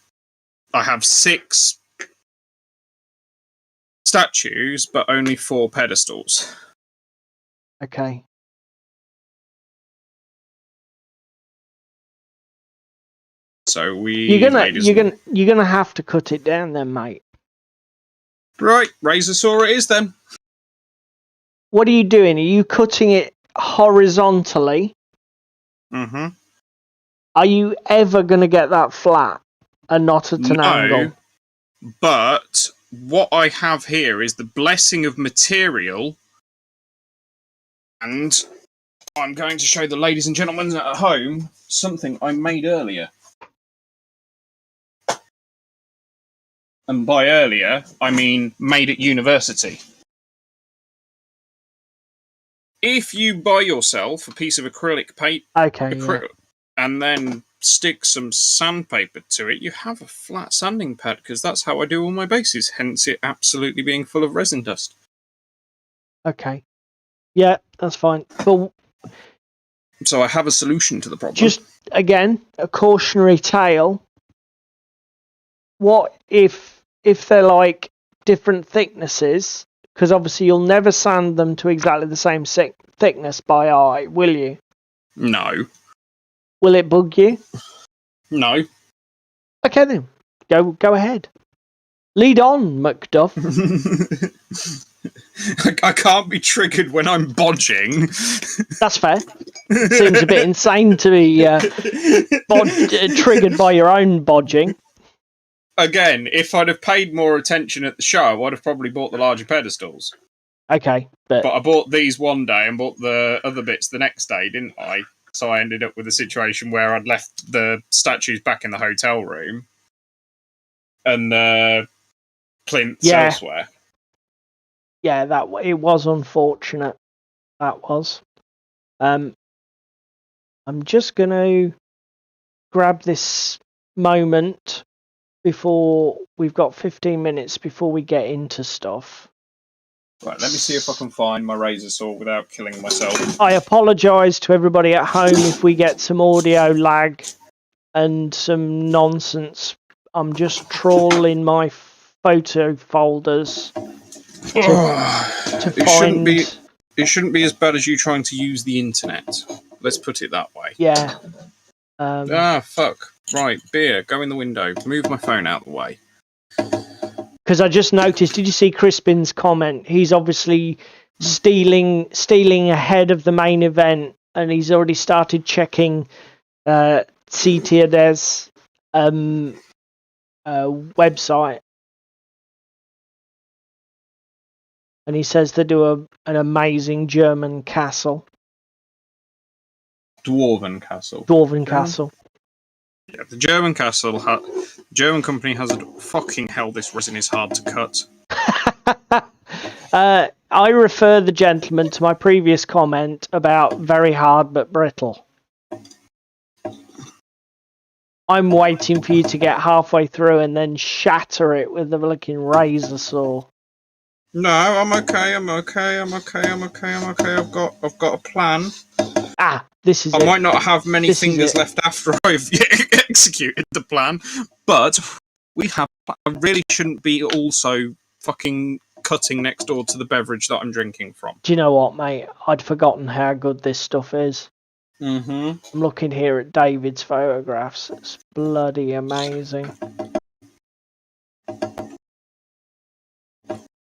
statues, but only 4 pedestals. Okay. So you're gonna have to cut it down then, mate. Right, Razorsaw it is then. what are you doing? Are you cutting it horizontally? Mm-hmm. Are you ever going to get that flat and not at an angle? But what I have here is the blessing of material, and I'm going to show the ladies and gentlemen at home something I made earlier. And by earlier, I mean made at university. If you buy yourself a piece of acrylic paint, and then stick some sandpaper to it, you have a flat sanding pad, because that's how I do all my bases, hence it absolutely being full of resin dust. Okay. Yeah, that's fine. But so I have a solution to the problem. Just, again, a cautionary tale. What if they're like different thicknesses? Because obviously you'll never sand them to exactly the same thickness by eye, will you? No. Will it bug you? No. Okay then, go ahead. Lead on, Macduff. I can't be triggered when I'm bodging. That's fair. Seems a bit insane to be triggered by your own bodging. Again, if I'd have paid more attention at the show, I'd have probably bought the larger pedestals. Okay, but I bought these one day and bought the other bits the next day, didn't I? So I ended up with a situation where I'd left the statues back in the hotel room and the plinths elsewhere. Yeah, it was unfortunate. That was. I'm just going to grab this moment before we've got 15 minutes before we get into stuff. Right, let me see if I can find my razor saw without killing myself. I apologise to everybody at home if we get some audio lag and some nonsense. I'm just trawling my photo folders to find... It shouldn't be as bad as you trying to use the internet. Let's put it that way. Yeah. Fuck. Right, beer, go in the window. Move my phone out of the way. Because I just noticed, did you see Crispin's comment? He's obviously stealing ahead of the main event, and he's already started checking Ziterdes website. And he says they do an amazing German castle. Dwarven castle. Castle. Yeah, the German castle. German company has a fucking hell. This resin is hard to cut. I refer the gentleman to my previous comment about very hard but brittle. I'm waiting for you to get halfway through and then shatter it with the looking razor saw. No, I'm okay. I've got a plan. This is I might not have many fingers left after I've executed the plan, but I really shouldn't be also fucking cutting next door to the beverage that I'm drinking from. Do you know what, mate? I'd forgotten how good this stuff is. Mm-hmm. I'm looking here at David's photographs. It's bloody amazing.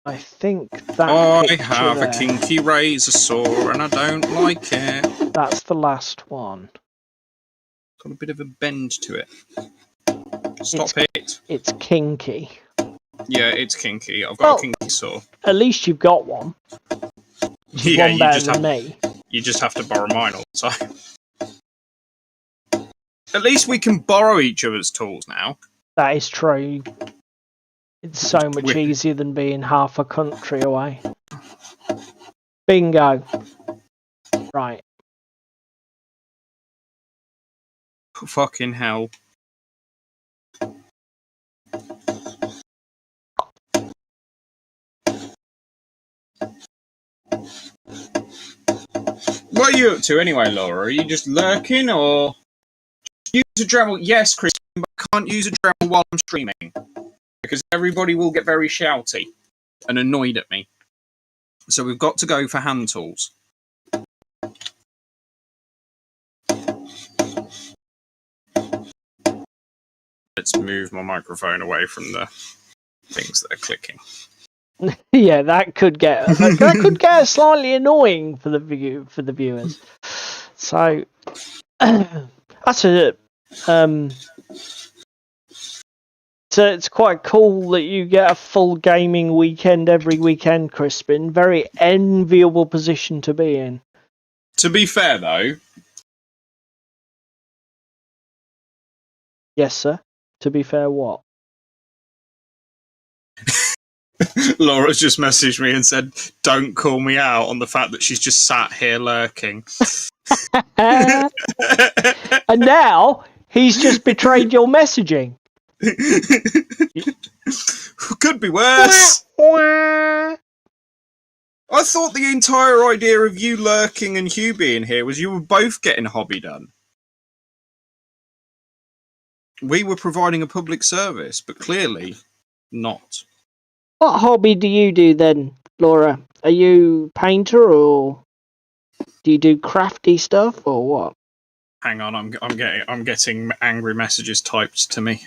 I think that I have a kinky razor saw and I don't like it. That's the last one. Got a bit of a bend to it. Stop it. It's kinky. Yeah, it's kinky. I've got a kinky saw. At least you've got one. Yeah, one better than me. You just have to borrow mine all the time. At least we can borrow each other's tools now. That is true. It's so much easier than being half a country away. Bingo. Right. Fucking hell. What are you up to anyway, Laura? Are you just lurking or... Use a Dremel? Yes, Chris, but I can't use a Dremel while I'm streaming. Because everybody will get very shouty and annoyed at me. So we've got to go for hand tools. Let's move my microphone away from the things that are clicking. Yeah, that could get slightly annoying for the viewers. So that's a so it's quite cool that you get a full gaming weekend every weekend, Crispin. Very enviable position to be in. To be fair, though, Yes, sir. To be fair, what? Laura's just messaged me and said, "Don't call me out on the fact that she's just sat here lurking." And now he's just betrayed your messaging. Could be worse. I thought the entire idea of you lurking and Hugh being here was you were both getting hobby done. We were providing a public service, but clearly not. What hobby do you do then, Laura? Are you a painter, or do you do crafty stuff, or what? Hang on, I'm getting angry messages typed to me.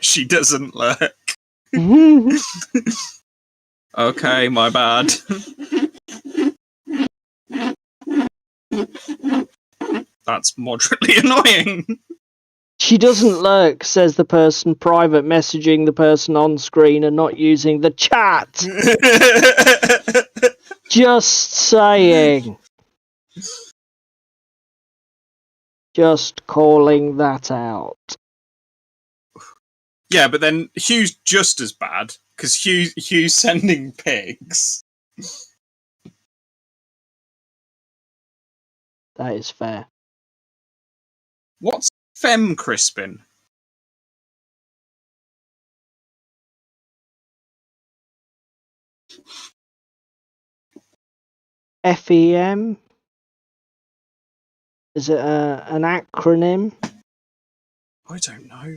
She doesn't lurk. Okay, my bad. That's moderately annoying. She doesn't lurk, says the person private messaging the person on screen and not using the chat. Just saying. Just calling that out. Yeah, but then Hugh's just as bad, because Hugh's sending pigs. That is fair. What's Fem Crispin? FEM? Is it an acronym? I don't know.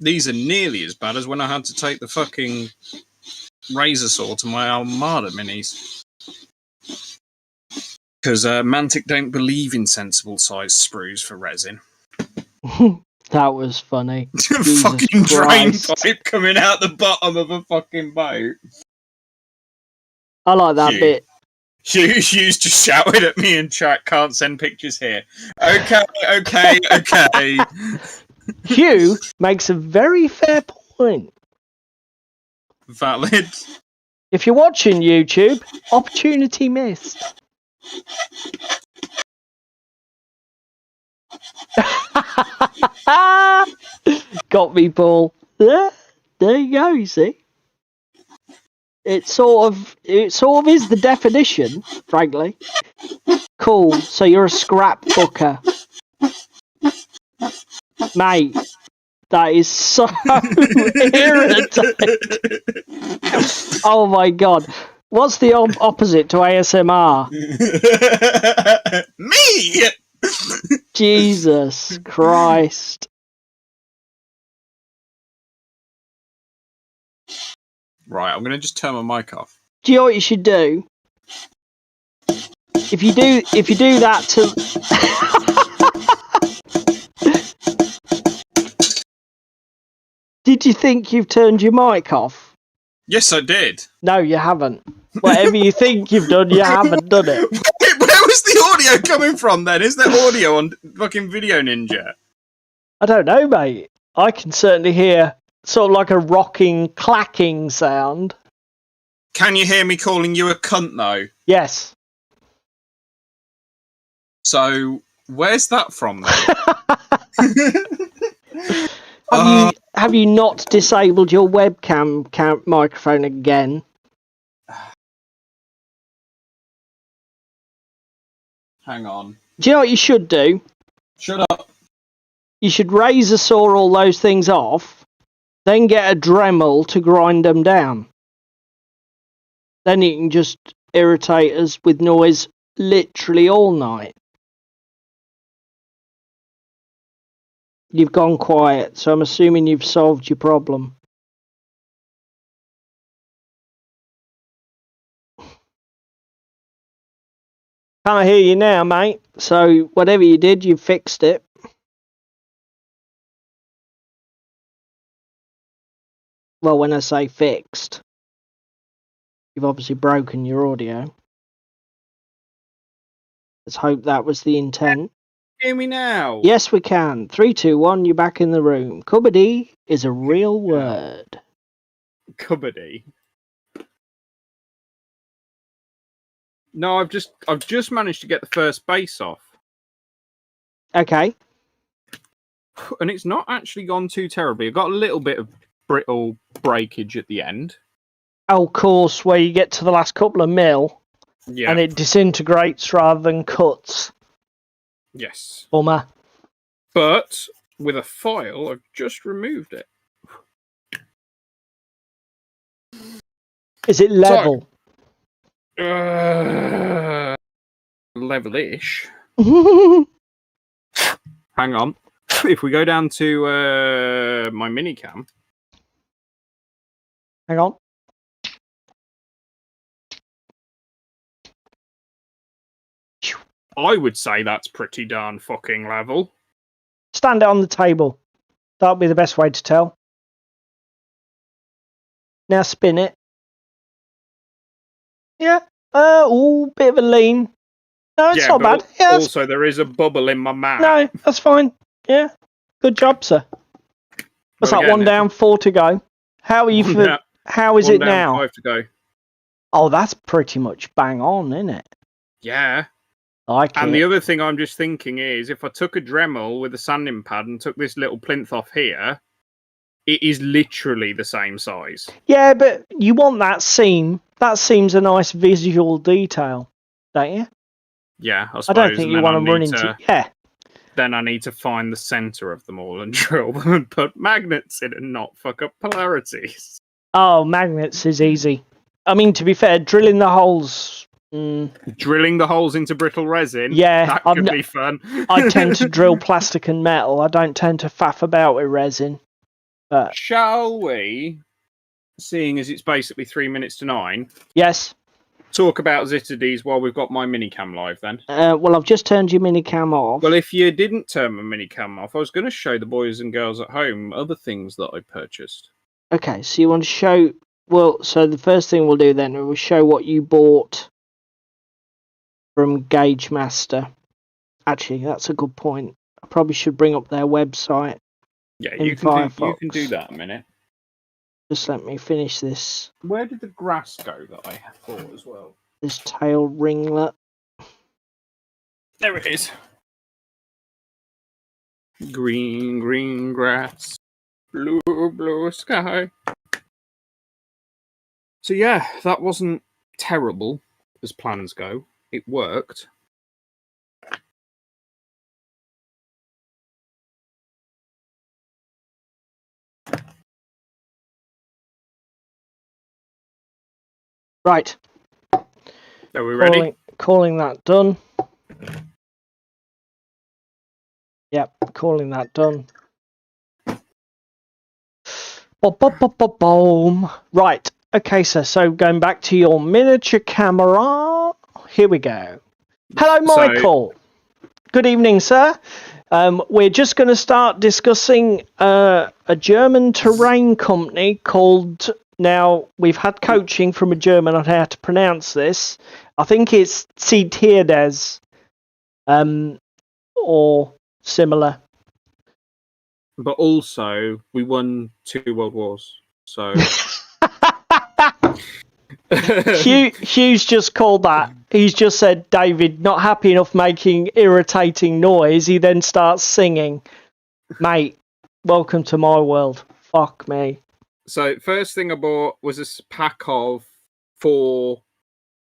These are nearly as bad as when I had to take the fucking razor saw to my Armada minis. Because Mantic don't believe in sensible size sprues for resin. That was funny. Fucking drain pipe coming out the bottom of a fucking boat. I like that bit. Hugh's just shouted at me in chat, can't send pictures here. Okay. Hugh makes a very fair point. Valid. If you're watching YouTube, opportunity missed. Got me, Paul. There you go, you see. It sort of is the definition, frankly. Cool, so you're a scrapbooker. Mate, that is so irritating. Oh my god. What's the opposite to ASMR? Me! Jesus Christ. Right, I'm going to just turn my mic off. Do you know what you should do? If you do that to... Did you think you've turned your mic off? Yes, I did. No, you haven't. Whatever you think you've done, you haven't done it. Where was the audio coming from then? Is there audio on fucking Video Ninja? I don't know, mate. I can certainly hear sort of like a rocking, clacking sound. Can you hear me calling you a cunt, though? Yes. So, where's that from, then? Have you not disabled your webcam microphone again? Hang on. Do you know what you should do? Shut up. You should razor saw all those things off, then get a Dremel to grind them down. Then you can just irritate us with noise literally all night. You've gone quiet, so I'm assuming you've solved your problem. Can't hear you now, mate. So whatever you did, you fixed it. Well, when I say fixed, you've obviously broken your audio. Let's hope that was the intent. Hear me now? Yes, we can. 3, 2, 1, you're back in the room. Cupboardy is a real word. Cupboardy. No, I've just managed to get the first base off. Okay. And it's not actually gone too terribly. I've got a little bit of brittle breakage at the end. Oh, of course, where you get to the last couple of mil Yeah. and it disintegrates rather than cuts. Yes. Bummer. But with a file, I've just removed it. Is it level? So, level-ish. Hang on. If we go down to my minicam. Hang on. I would say that's pretty darn fucking level. Stand it on the table. That'll be the best way to tell. Now spin it. Yeah. Bit of a lean. No, it's not bad. Yeah, also, there is a bubble in my mouth. No, that's fine. Yeah. Good job, sir. What's that? One down, 4 to go. How are you for? How is it now? 5 to go. Oh, that's pretty much bang on, isn't it? Yeah. And the other thing I'm just thinking is, if I took a Dremel with a sanding pad and took this little plinth off here, it is literally the same size. Yeah, but you want that seam. That seems a nice visual detail, don't you? Yeah, I suppose. I don't think you want to run into... Yeah. Then I need to find the centre of them all and drill them and put magnets in and not fuck up polarities. Oh, magnets is easy. I mean, to be fair, drilling the holes... Drilling the holes into brittle resin? Yeah. That could be fun. I tend to drill plastic and metal. I don't tend to faff about with resin. But... Shall we, seeing as it's basically 3 minutes to 9... Yes. Talk about Ziterdes while we've got my minicam live then? Well, I've just turned your minicam off. Well, if you didn't turn my minicam off, I was going to show the boys and girls at home other things that I purchased. Okay, so you want to show... Well, so the first thing we'll do then, we'll show what you bought from Gaugemaster. Actually, that's a good point. I probably should bring up their website. Yeah, you can do that a minute. Just let me finish this. Where did the grass go that I bought as well? This tail ringlet. There it is. Green, green grass. Blue, blue sky. So yeah, that wasn't terrible as plans go. It worked. Right. Are we ready? Calling that done. Yep, calling that done. Boom. Right. Okay, sir. So going back to your miniature camera. Here we go. Hello, Michael. Good evening, sir. We're just going to start discussing a German terrain company called... Now, we've had coaching from a German on how to pronounce this. I think it's Ziterdes, or similar. But also, we won 2 world wars, so... Hugh's just called that. He's just said, David, not happy enough making irritating noise, he then starts singing. Mate, welcome to my world. Fuck me. So, first thing I bought was a pack of 4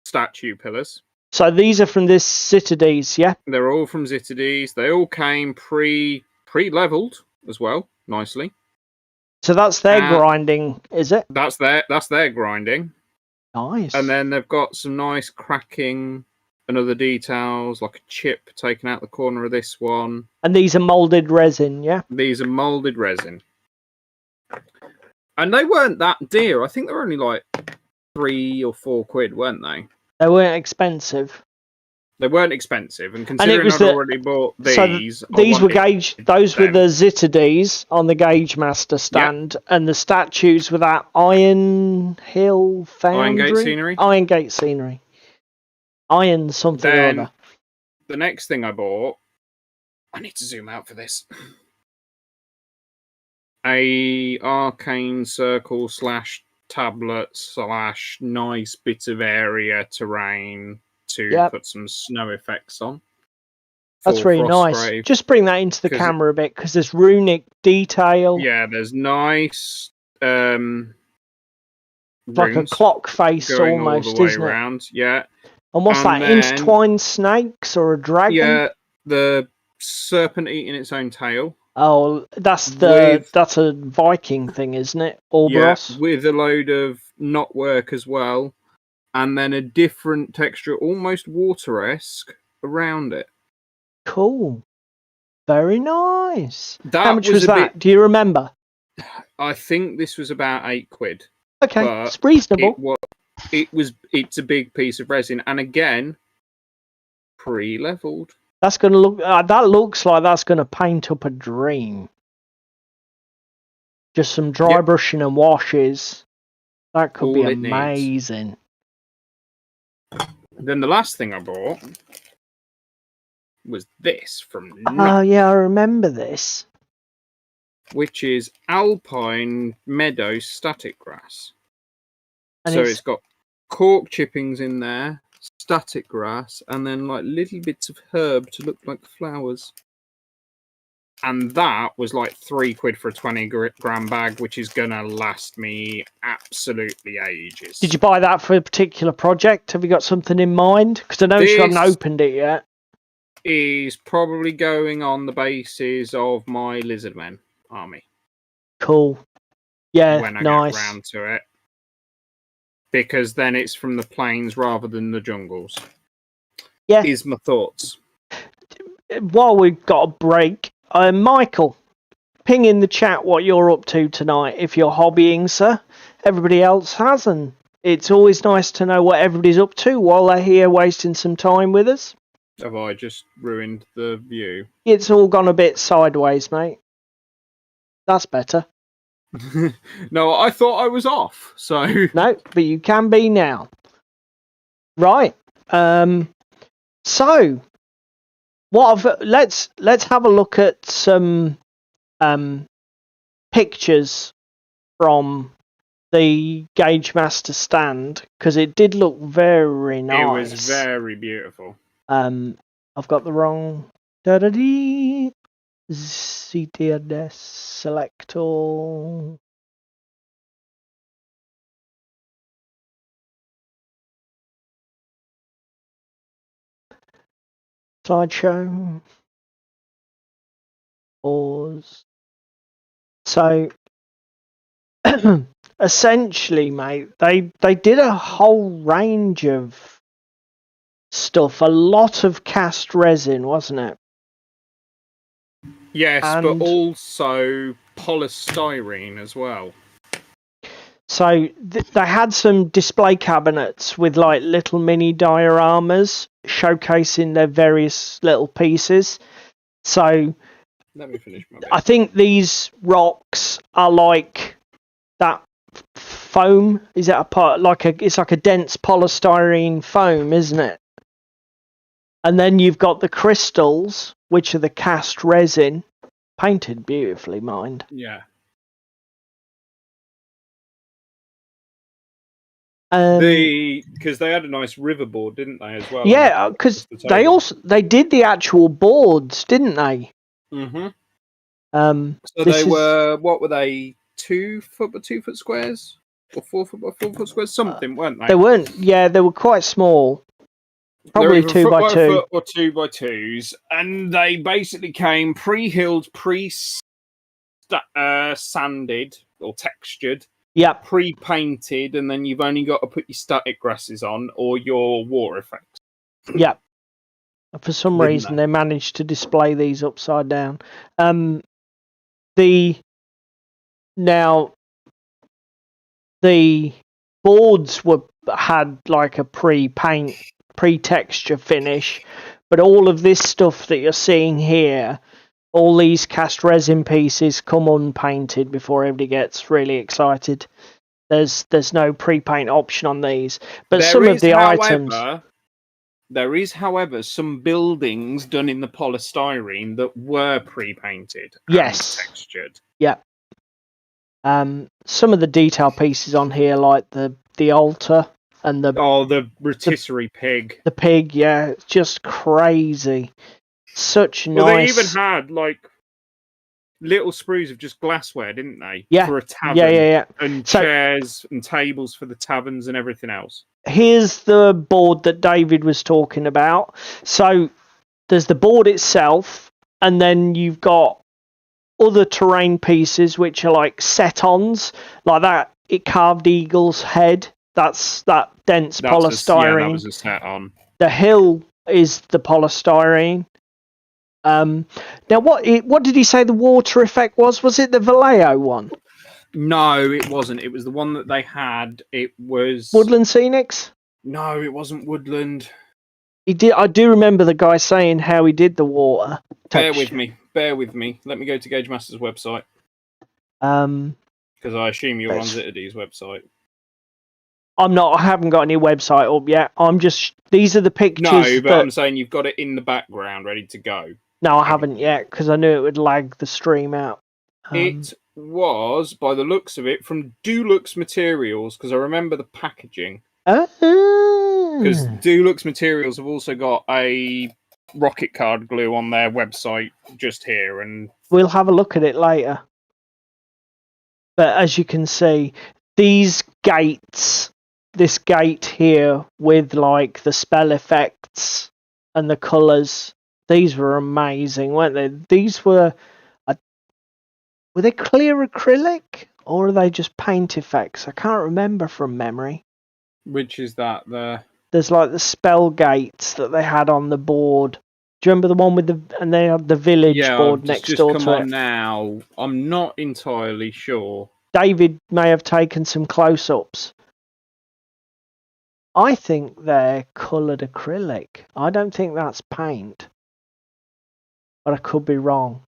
statue pillars. So these are from this Ziterdes, yeah? They're all from Ziterdes. They all came pre-leveled as well, nicely. So that's their grinding, is it? That's their grinding. Nice. And then they've got some nice cracking and other details, like a chip taken out the corner of this one. And these are moulded resin, yeah? These are moulded resin. And they weren't that dear. I think they were only like £3 or £4, weren't they? They weren't expensive. They weren't expensive, and it considering was I'd already bought these, so these were those were them. the Ziterdes on the Gaugemaster stand, and the statues were that Iron Hill Foundry, Iron Gate scenery. Iron Gate scenery, Iron something or other. The next thing I bought, I need to zoom out for this. A arcane circle / tablet / nice bit of area terrain to put some snow effects on. That's really nice. Just bring that into the camera a bit, because there's runic detail. Yeah, there's nice runes like a clock face going almost, all the way isn't around. it? Yeah. And what's that? Intertwined snakes or a dragon? Yeah, the serpent eating its own tail. Oh, that's a Viking thing, isn't it? Orboros. Yeah, with a load of knotwork as well, and then a different texture, almost water-esque, around it. Cool. Very nice. That How much was that? Do you remember? I think this was about £8. Okay, it's reasonable. It's a big piece of resin, and again, pre-leveled. That's going to look. That looks like that's going to paint up a dream. Just some dry brushing and washes. That could be amazing. Then the last thing I bought was this from. Oh yeah, I remember this. Which is Alpine Meadow Static Grass. And it's got cork chippings in there, static grass, and then like little bits of herb to look like flowers. And that was like £3 for a 20-gram bag, which is gonna last me absolutely ages. Did you buy that for a particular project? Have you got something in mind? Because I know you haven't opened it yet. Is probably going on the basis of my Lizardmen army. Cool. Yeah, when I nice. get round to it. Because then it's from the plains rather than the jungles. Yeah. Is my thoughts. While we've got a break, Michael, ping in the chat what you're up to tonight if you're hobbying, sir. Everybody else hasn't. It's always nice to know what everybody's up to while they're here wasting some time with us. Have I just ruined the view? It's all gone a bit sideways, mate. That's better. No, I thought I was off, so... No, but you can be now. Right. So, let's have a look at some pictures from the Gaugemaster stand, because it did look very nice. It was very beautiful. I've got the wrong... Ziterdes selector. Slideshow. Pause. So essentially, mate, they did a whole range of stuff. A lot of cast resin, wasn't it? Yes, but also polystyrene as well. So they had some display cabinets with like little mini dioramas showcasing their various little pieces. So let me finish my bit. I think these rocks are like that foam. Is it it's like a dense polystyrene foam, isn't it? And then you've got the crystals, which are the cast resin, painted beautifully, mind. Yeah. Because they had a nice riverboard, didn't they, as well? Yeah, because they did the actual boards, didn't they? Mm-hmm. So what were they? 2 foot by 2 foot squares, or 4 foot by 4 foot squares, something, weren't they? They weren't. Yeah, they were quite small. Probably 2 by 2 foot or 2 by 2s, and they basically came pre-healed, sanded or textured. Yeah. Pre-painted, and then you've only got to put your static grasses on or your water effects. Yeah. For some reason, they managed to display these upside down. The boards had like a pre-paint pre-texture finish, but all of this stuff that you're seeing here, all these cast resin pieces come unpainted before everybody gets really excited. There's no pre-paint option on these, but some of the items. There is, however, some buildings done in the polystyrene that were pre-painted and textured. Yeah. Some of the detail pieces on here, like the altar and the rotisserie pig. The pig, yeah, it's just crazy. Such nice. Well, they even had like little sprues of just glassware, didn't they? Yeah. For a tavern. Yeah. And chairs and tables for the taverns and everything else. Here's the board that David was talking about. So there's the board itself, and then you've got other terrain pieces which are like set-ons, like that carved eagle's head. That's that dense polystyrene. That was a set-on. The hill is the polystyrene. Now, what did he say the water effect was? Was it the Vallejo one? No, it wasn't. It was the one that they had. It was Woodland Scenics? No, it wasn't Woodland. He did. I do remember the guy saying how he did the water texture. Bear with me. Let me go to Gaugemaster's website. Because I assume you're on Ziterdes' website. I'm not. I haven't got any website up yet. I'm just. These are the pictures. No, but I'm saying you've got it in the background, ready to go. No, I haven't yet because I knew it would lag the stream out. It was, by the looks of it, from Dulux Materials because I remember the packaging. Because Dulux Materials have also got a rocket card glue on their website just here, and we'll have a look at it later. But as you can see, these gates, this gate here with like the spell effects and the colours, these were amazing, weren't they? These were they clear acrylic or are they just paint effects? I can't remember from memory. Which is that there? There's like the spell gates that they had on the board. Do you remember the one with and they had the village board next door to it? Yeah, come on now. I'm not entirely sure. David may have taken some close-ups. I think they're coloured acrylic. I don't think that's paint. But I could be wrong.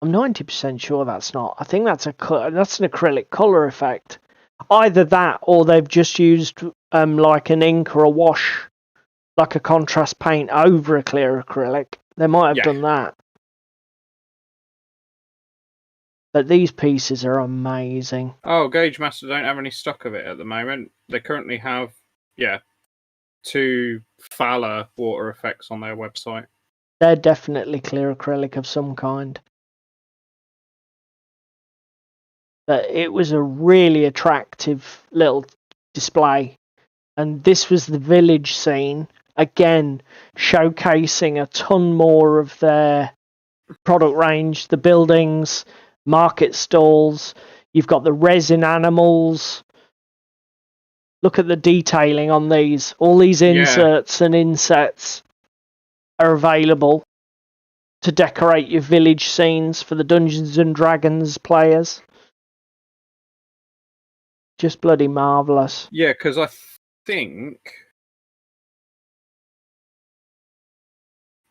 I'm 90% sure that's not. I think that's an acrylic colour effect. Either that or they've just used like an ink or a wash, like a contrast paint over a clear acrylic. They might have done that. But these pieces are amazing. Oh, Gaugemaster don't have any stock of it at the moment. They currently have, 2 Fala water effects on their website. They're definitely clear acrylic of some kind. But it was a really attractive little display. And this was the village scene. Again, showcasing a ton more of their product range, the buildings, market stalls. You've got the resin animals. Look at the detailing on these. All these inserts and insets are available to decorate your village scenes for the Dungeons and Dragons players. Just bloody marvellous. Yeah, because I think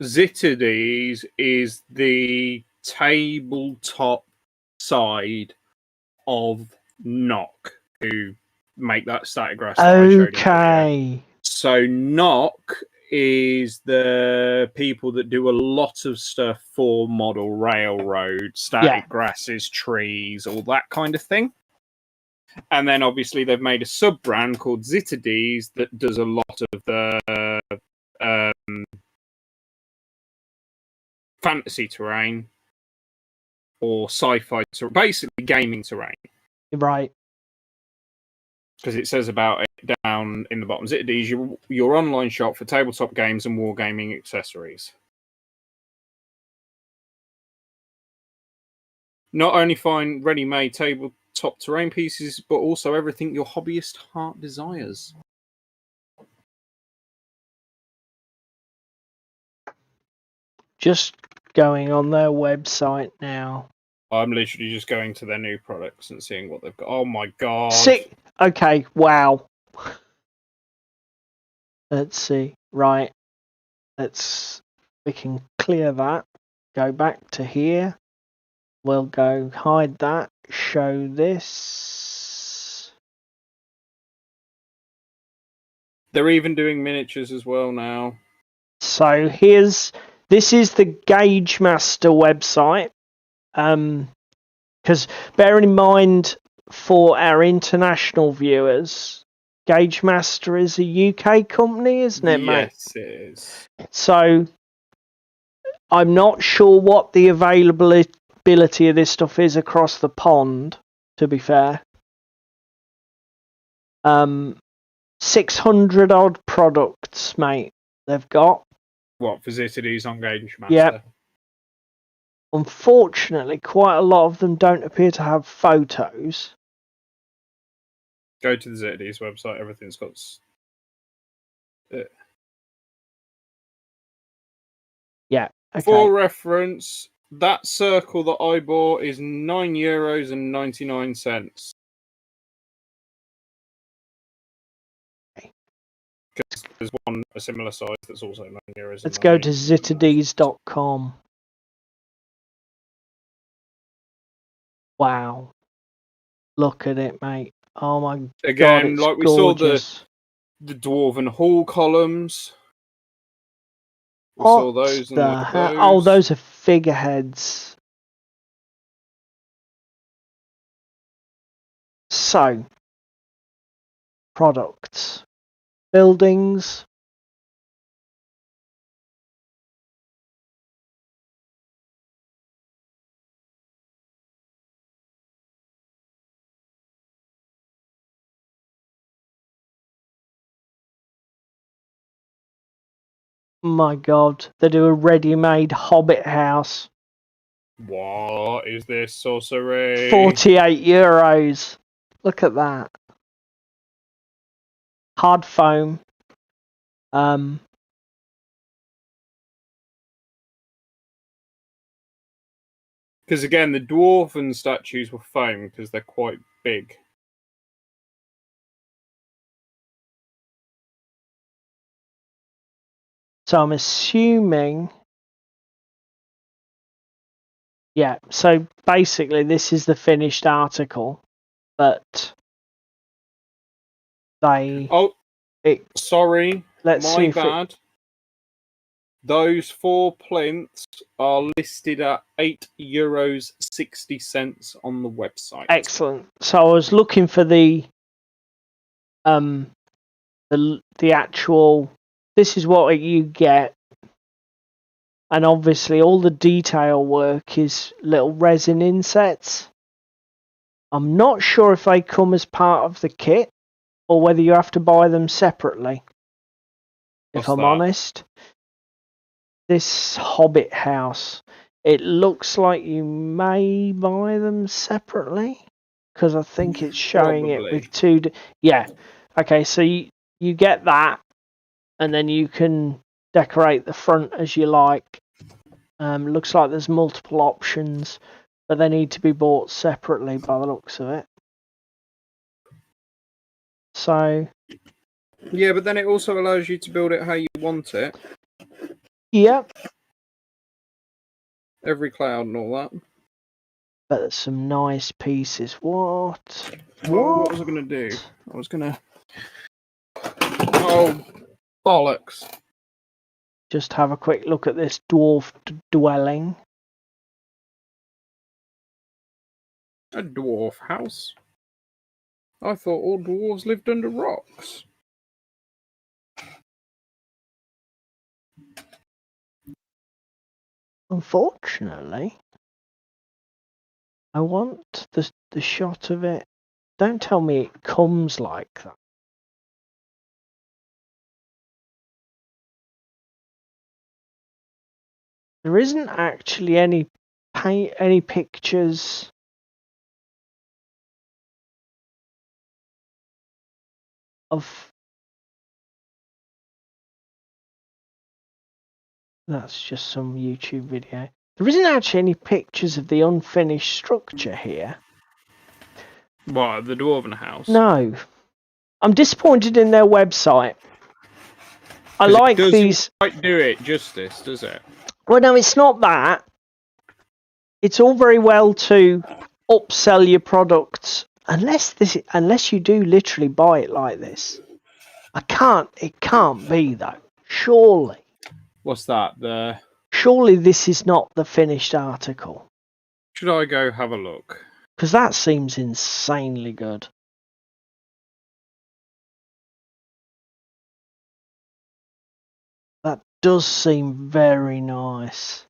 Ziterdes is the tabletop side of Knock, who make that static grass. Okay. So Knock is the people that do a lot of stuff for model railroad, static grasses, trees, all that kind of thing. And then obviously they've made a sub-brand called Ziterdes that does a lot of the fantasy terrain or sci-fi, basically gaming terrain. Right. Because it says about it down in the bottom. Ziterdes, your online shop for tabletop games and wargaming accessories. Not only find ready-made tabletop terrain pieces, but also everything your hobbyist heart desires. Just going on their website now. I'm literally just going to their new products and seeing what they've got. Oh my god. Okay, wow. Let's see. Right. We can clear that. Go back to here. We'll go hide that. Show this. They're even doing miniatures as well now. So this is the Gaugemaster website. Because bearing in mind for our international viewers, Gaugemaster is a UK company, isn't it, mate? Yes, it is. So I'm not sure what the availability of this stuff is across the pond, to be fair. 600 odd products, mate, they've got. What, for Ziterdes on Gaugemaster? Yep. Unfortunately, quite a lot of them don't appear to have photos. Go to the Ziterdes website, everything's got... Yeah. Okay. For reference, that circle that I bought is €9.99. Because there's one a similar size that's also €9. Let's go to Ziterdes.com. Wow. Look at it, mate. Oh my god. Again, It's like we gorgeous. saw the Dwarven Hall columns. We saw those and like those. Oh, those are figureheads. So, products, buildings. My god, they do a ready-made Hobbit house. What is this sorcery? €48. Look at that. Hard foam. Because again, the Dwarven statues were foam because they're quite big. So I'm assuming... Yeah, so basically this is the finished article, but they... Oh, sorry, let's see my bad. Those 4 plinths are listed at €8.60 on the website. Excellent. So I was looking for the actual... This is what you get. And obviously all the detail work is little resin insets. I'm not sure if they come as part of the kit or whether you have to buy them separately. If I'm honest. This Hobbit house, it looks like you may buy them separately because I think it's showing it with 2. Yeah. Okay, so you get that and then you can decorate the front as you like. Looks like there's multiple options, but they need to be bought separately by the looks of it. So... Yeah, but then it also allows you to build it how you want it. Yep. Every cloud and all that. But there's some nice pieces. What? Oh, what was I going to do? I was going to... Oh, bollocks. Just have a quick look at this dwarfed dwelling. A dwarf house? I thought all dwarves lived under rocks. Unfortunately, I want the shot of it. Don't tell me it comes like that. There isn't actually any pictures of... That's just some YouTube video. There isn't actually any pictures of the unfinished structure here. What, the Dwarven house? No. I'm disappointed in their website. I like it these. Quite do it justice, does it? Well, no, it's not that. It's all very well to upsell your products, unless you do literally buy it like this. It can't be though. Surely. What's that? Surely this is not the finished article. Should I go have a look? Because that seems insanely good. That does seem very nice.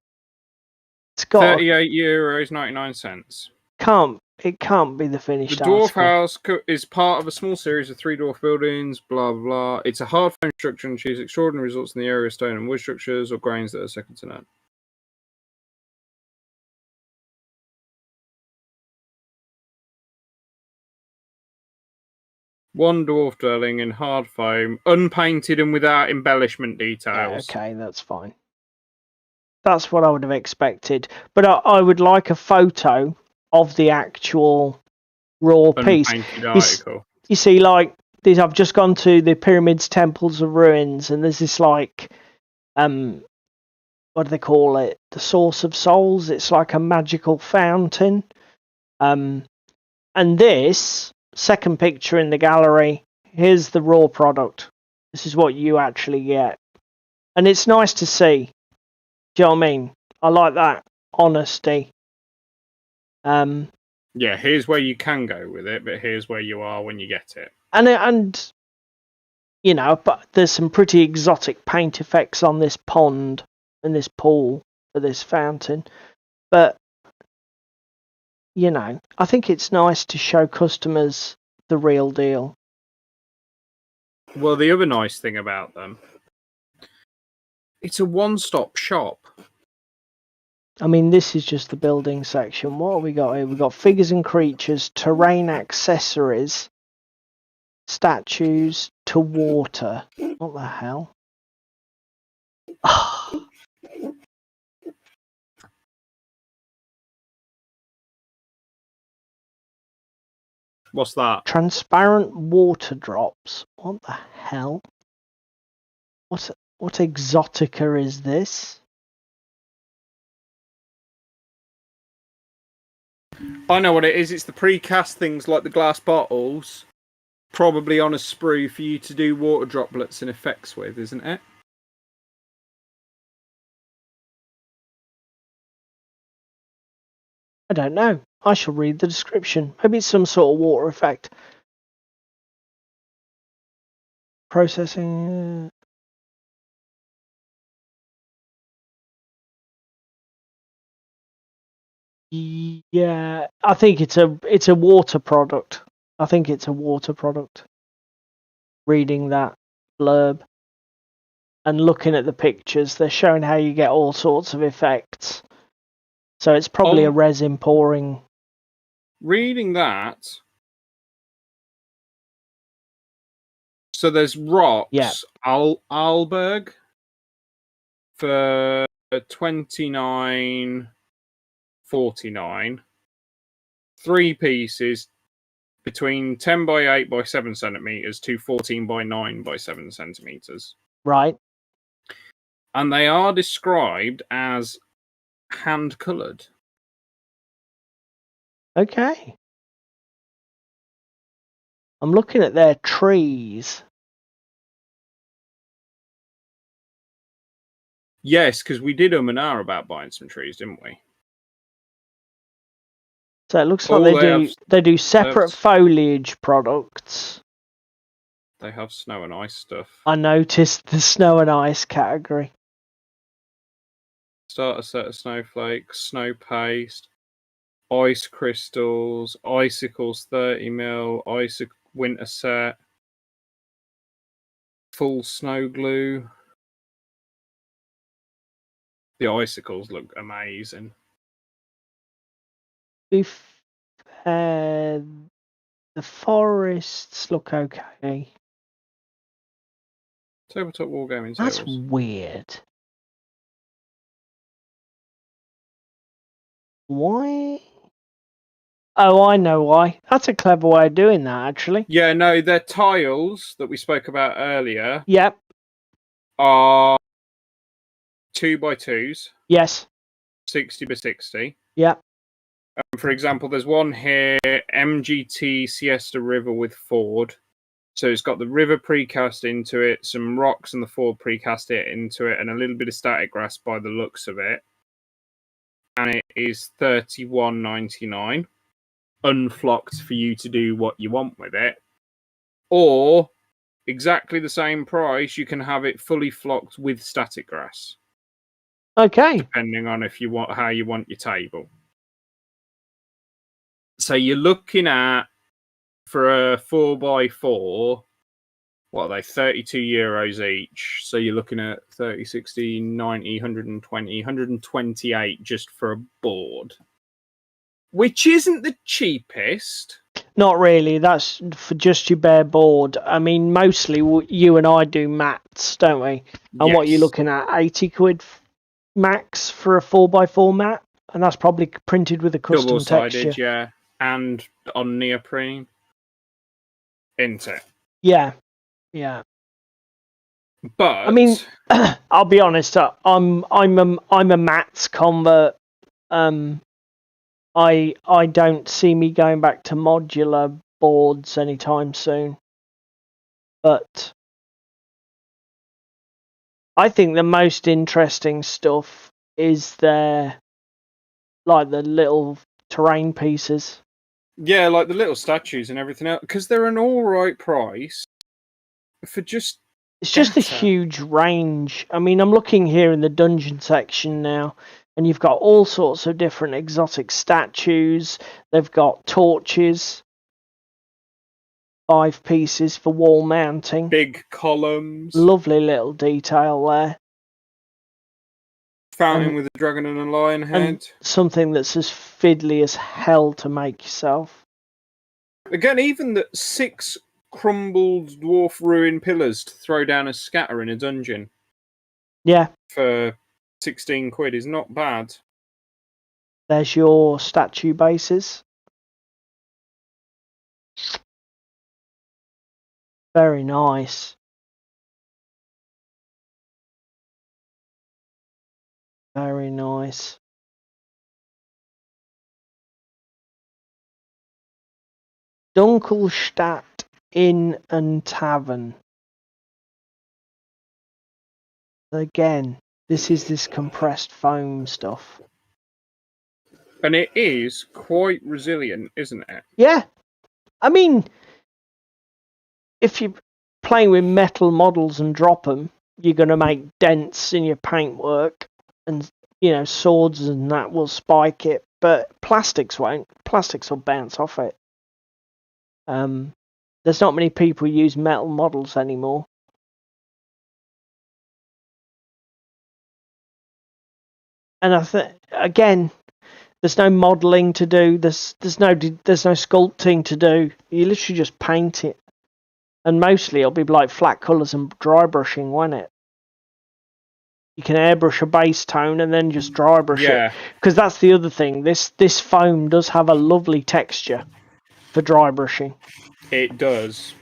It's got €38.99. it can't be the finished The dwarf article. house is part of a small series of 3 dwarf buildings, blah, blah, blah. It's a hard frame structure and achieves extraordinary results in the area of stone and wood structures or grains that are second to none. One dwarf dwelling in hard foam, unpainted and without embellishment details. Yeah, okay, that's fine. That's what I would have expected. But I would like a photo of the actual raw piece. Article. You see, like these, I've just gone to the pyramids, temples, and ruins, and there's this like, what do they call it? The source of souls. It's like a magical fountain. And this second picture in the gallery, here's the raw product. This is what you actually get, and it's nice to see. Do you know what I mean? I like that honesty. Yeah, here's where you can go with it, but here's where you are when you get it. And you know, but there's some pretty exotic paint effects on this pond and this pool for this fountain. But you know, I think it's nice to show customers the real deal. Well, the other nice thing about them, it's a one-stop shop. I mean, this is just the building section. What have we got here? We've got figures and creatures, terrain accessories, statues to water. What the hell? What's that? Transparent water drops. What the hell? What exotica is this? I know what it is. It's the precast things like the glass bottles, probably on a sprue for you to do water droplets and effects with, isn't it? I don't know. I shall read the description. Maybe it's some sort of water effect. Processing. Yeah, I think it's a water product. I think it's a water product. Reading that blurb and looking at the pictures, they're showing how you get all sorts of effects. So it's probably a resin pouring. Reading that, so there's rocks. Yeah. Alberg for $29.49. 3 pieces between 10 by 8 by 7 centimeters to 14 by 9 by 7 centimeters. Right. And they are described as hand colored. Okay. I'm looking at their trees. Yes, because we did and ah about buying some trees, didn't we? So it looks like they do separate foliage products. They have snow and ice stuff. I noticed the snow and ice category. Starter set of snowflakes, snow paste, ice crystals, icicles 30mm, winter set, full snow glue. The icicles look amazing. The forests look okay. Tabletop wargaming tables. That's weird. Why? Oh, I know why. That's a clever way of doing that, actually. Yeah, no, they're tiles that we spoke about earlier. Yep. are 2x2s, Yes. 60x60. Yeah. For example, there's one here, MGT Siesta River with Ford. So it's got the river precast into it, some rocks and the Ford precast it into it, and a little bit of static grass by the looks of it. And it is $31.99, unflocked for you to do what you want with it. Or exactly the same price, you can have it fully flocked with static grass. Okay. Depending on if you want how you want your table. So you're looking at, for a 4x4, what are they, €32 each. So you're looking at 30, 60, 90, 120, 128 just for a board. Which isn't the cheapest. Not really. That's for just your bare board. I mean, mostly you and I do mats, don't we? And Yes. what you're looking at, 80 quid max for a 4x4 mat? And that's probably printed with a custom Double-sided, texture. yeah. And on neoprene. Isn't it? Yeah. Yeah. But I mean, I'll be honest. I'm a mats convert. I don't see me going back to modular boards anytime soon. But I think the most interesting stuff is the little terrain pieces. yeah, like the little statues and everything else, because they're an all right price for just. It's just a data. huge range. I mean, I'm looking here in the dungeon section now, and you've got all sorts of different exotic statues. They've got torches, 5 pieces for wall mounting. Big columns. Lovely little detail there. Fountain with a dragon and a lion head. And something that's as fiddly as hell to make yourself. Again, even the 6 crumbled dwarf ruin pillars to throw down as scatter in a dungeon. Yeah. For 16 quid is not bad. There's your statue bases. Very nice. Very nice. Dunkelstadt Inn and Tavern. Again, this is this compressed foam stuff. And it is quite resilient, isn't it? Yeah. I mean, if you're playing with metal models and drop them, you're going to make dents in your paintwork. And, swords and that will spike it. But plastics won't. Plastics will bounce off it. There's not many people who use metal models anymore. And I think, again, there's no modelling to do. There's no sculpting to do. You literally just paint it, and mostly it'll be like flat colours and dry brushing, won't it? You can airbrush a base tone and then just dry brush it. Because that's the other thing. This foam does have a lovely texture for dry brushing. It does.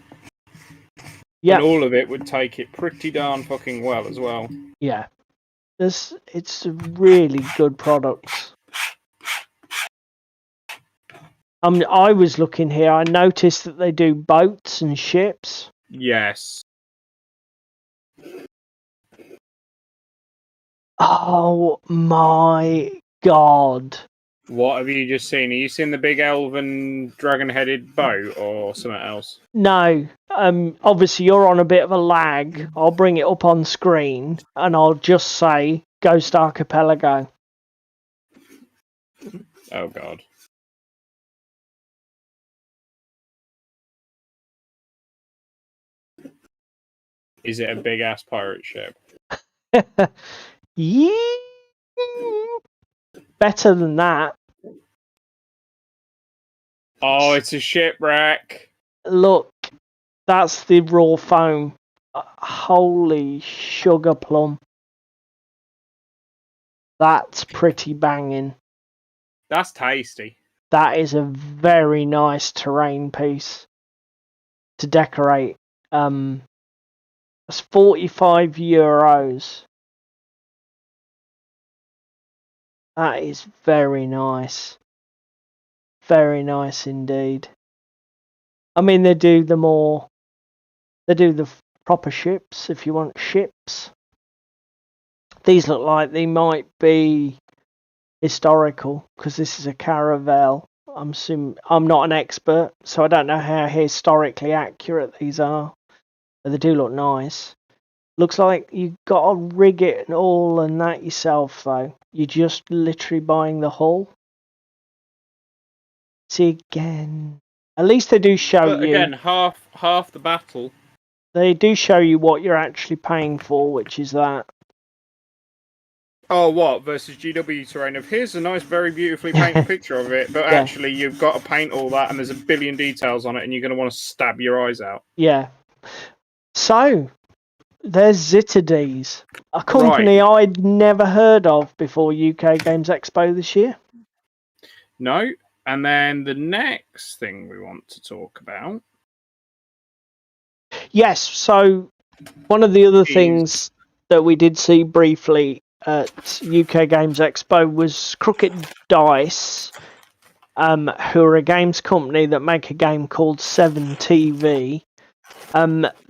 Yeah. And all of it would take it pretty darn fucking well as well. Yeah. It's a really good product. I was looking here. I noticed that they do boats and ships. Yes. Oh my god. What have you just seen? Have you seen the big elven dragon-headed boat or something else? No. Obviously you're on a bit of a lag. I'll bring it up on screen and I'll just say Ghost Archipelago. Oh god. Is it a big ass pirate ship? Yeah. Better than that. Oh, it's a shipwreck. Look, that's the raw foam. Holy sugar plum. That's pretty banging. That's tasty. That is a very nice terrain piece to decorate a That's €45. That is very nice. Very nice indeed. I mean, they do the proper ships if you want ships. These look like they might be historical because this is a caravel. I'm not an expert, so I don't know how historically accurate these are, but they do look nice. Looks like you've got to rig it and all and that yourself, though. You're just literally buying the hull. See again. At least they do show But you. again, half the battle. They do show you what you're actually paying for, which is that. Oh, what? Versus GW terrain of here's a nice, very beautifully painted picture of it, but Yeah. actually you've got to paint all that and there's a billion details on it and you're going to want to stab your eyes out. Yeah. So, there's Ziterdes, a company I'd never heard of before UK Games Expo this year. No. And then the next thing we want to talk about. Yes, so one of the other things that we did see briefly at UK Games Expo was Crooked Dice, who are a games company that make a game called 7TV.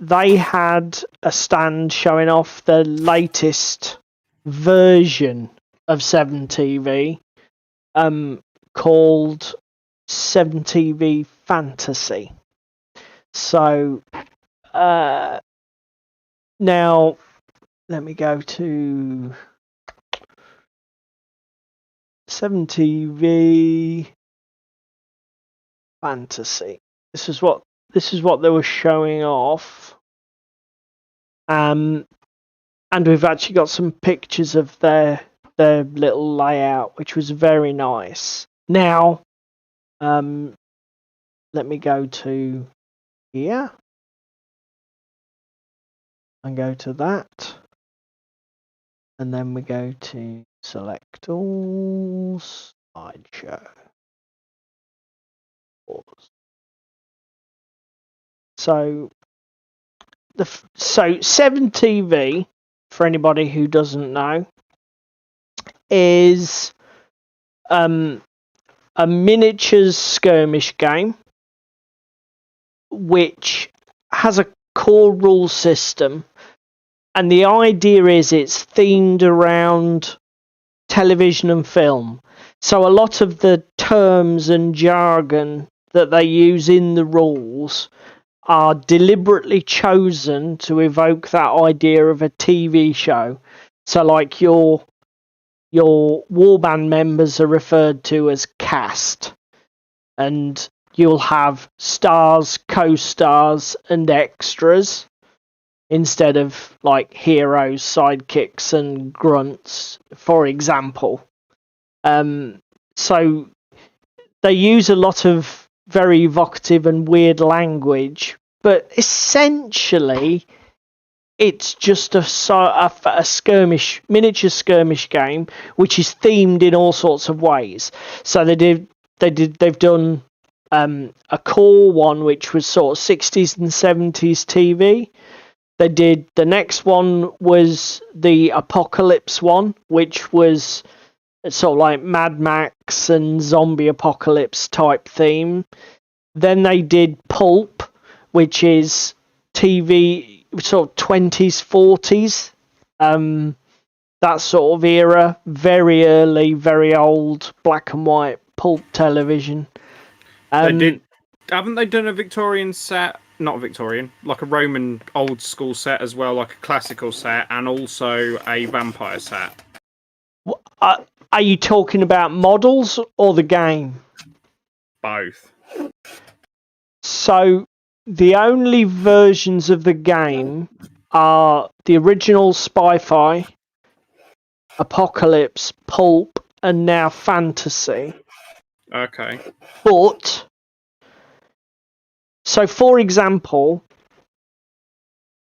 They had a stand showing off the latest version of 7TV, called 7TV Fantasy. So, now let me go to 7TV Fantasy. This is what they were showing off. And we've actually got some pictures of their little layout, which was very nice. Now, let me go to here and go to that, and then we go to select all, slideshow. So 7TV, for anybody who doesn't know, is a miniatures skirmish game which has a core rule system, and the idea is it's themed around television and film. So a lot of the terms and jargon that they use in the rules are deliberately chosen to evoke that idea of a TV show. So like your warband members are referred to as cast, and you'll have stars, co-stars and extras instead of like heroes, sidekicks and grunts, for example. So they use a lot of very evocative and weird language, but essentially it's just a skirmish, miniature skirmish game, which is themed in all sorts of ways. So they've done a core one, which was sort of 60s and 70s TV. The next one was the Apocalypse one, which was sort of like Mad Max and zombie apocalypse type theme. Then they did Pulp, which is TV sort of 20s, 40s, that sort of era, very early, very old black and white pulp television. Haven't they done a Victorian set? Not Victorian, like a Roman old school set as well, like a classical set, and also a vampire set. Are you talking about models or the game? Both. So the only versions of the game are the original Spy-Fi, Apocalypse, Pulp, and now Fantasy. Okay. But, so for example,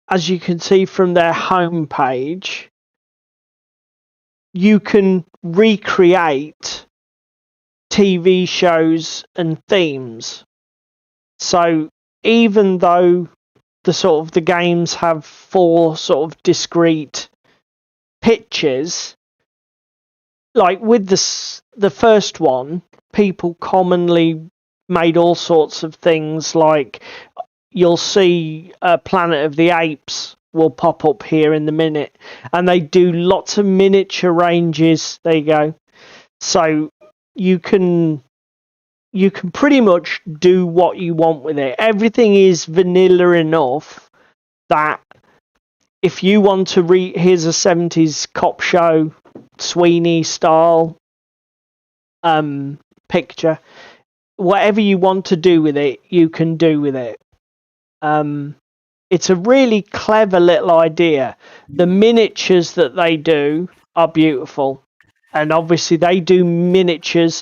as you can see from their homepage, you can recreate TV shows and themes. So even though the games have 4 sort of discrete pitches. Like with the first one, people commonly made all sorts of things, like you'll see Planet of the Apes will pop up here in the minute, and they do lots of miniature ranges. There you go. So you can pretty much do what you want with it. Everything is vanilla enough that if you want to here's a 70s cop show, Sweeney style picture, whatever you want to do with it, you can do with it. It's a really clever little idea. The miniatures that they do are beautiful, and obviously they do miniatures.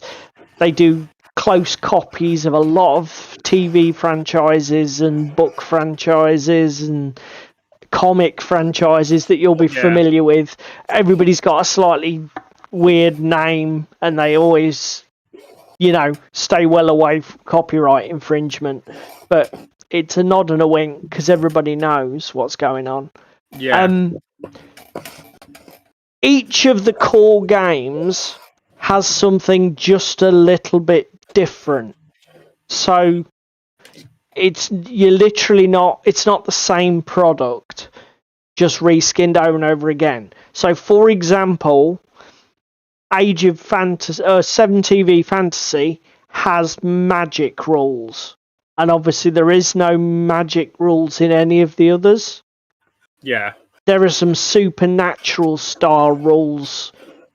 They do close copies of a lot of TV franchises and book franchises and comic franchises that you'll be familiar with. Everybody's got a slightly weird name, and they always, stay well away from copyright infringement. But it's a nod and a wink because everybody knows what's going on. Yeah. Each of the core games has something just a little bit different. So it's not the same product, just reskinned over and over again. So for example, Age of Fantasy, 7TV Fantasy has magic rules. And obviously there is no magic rules in any of the others. Yeah. There are some supernatural style rules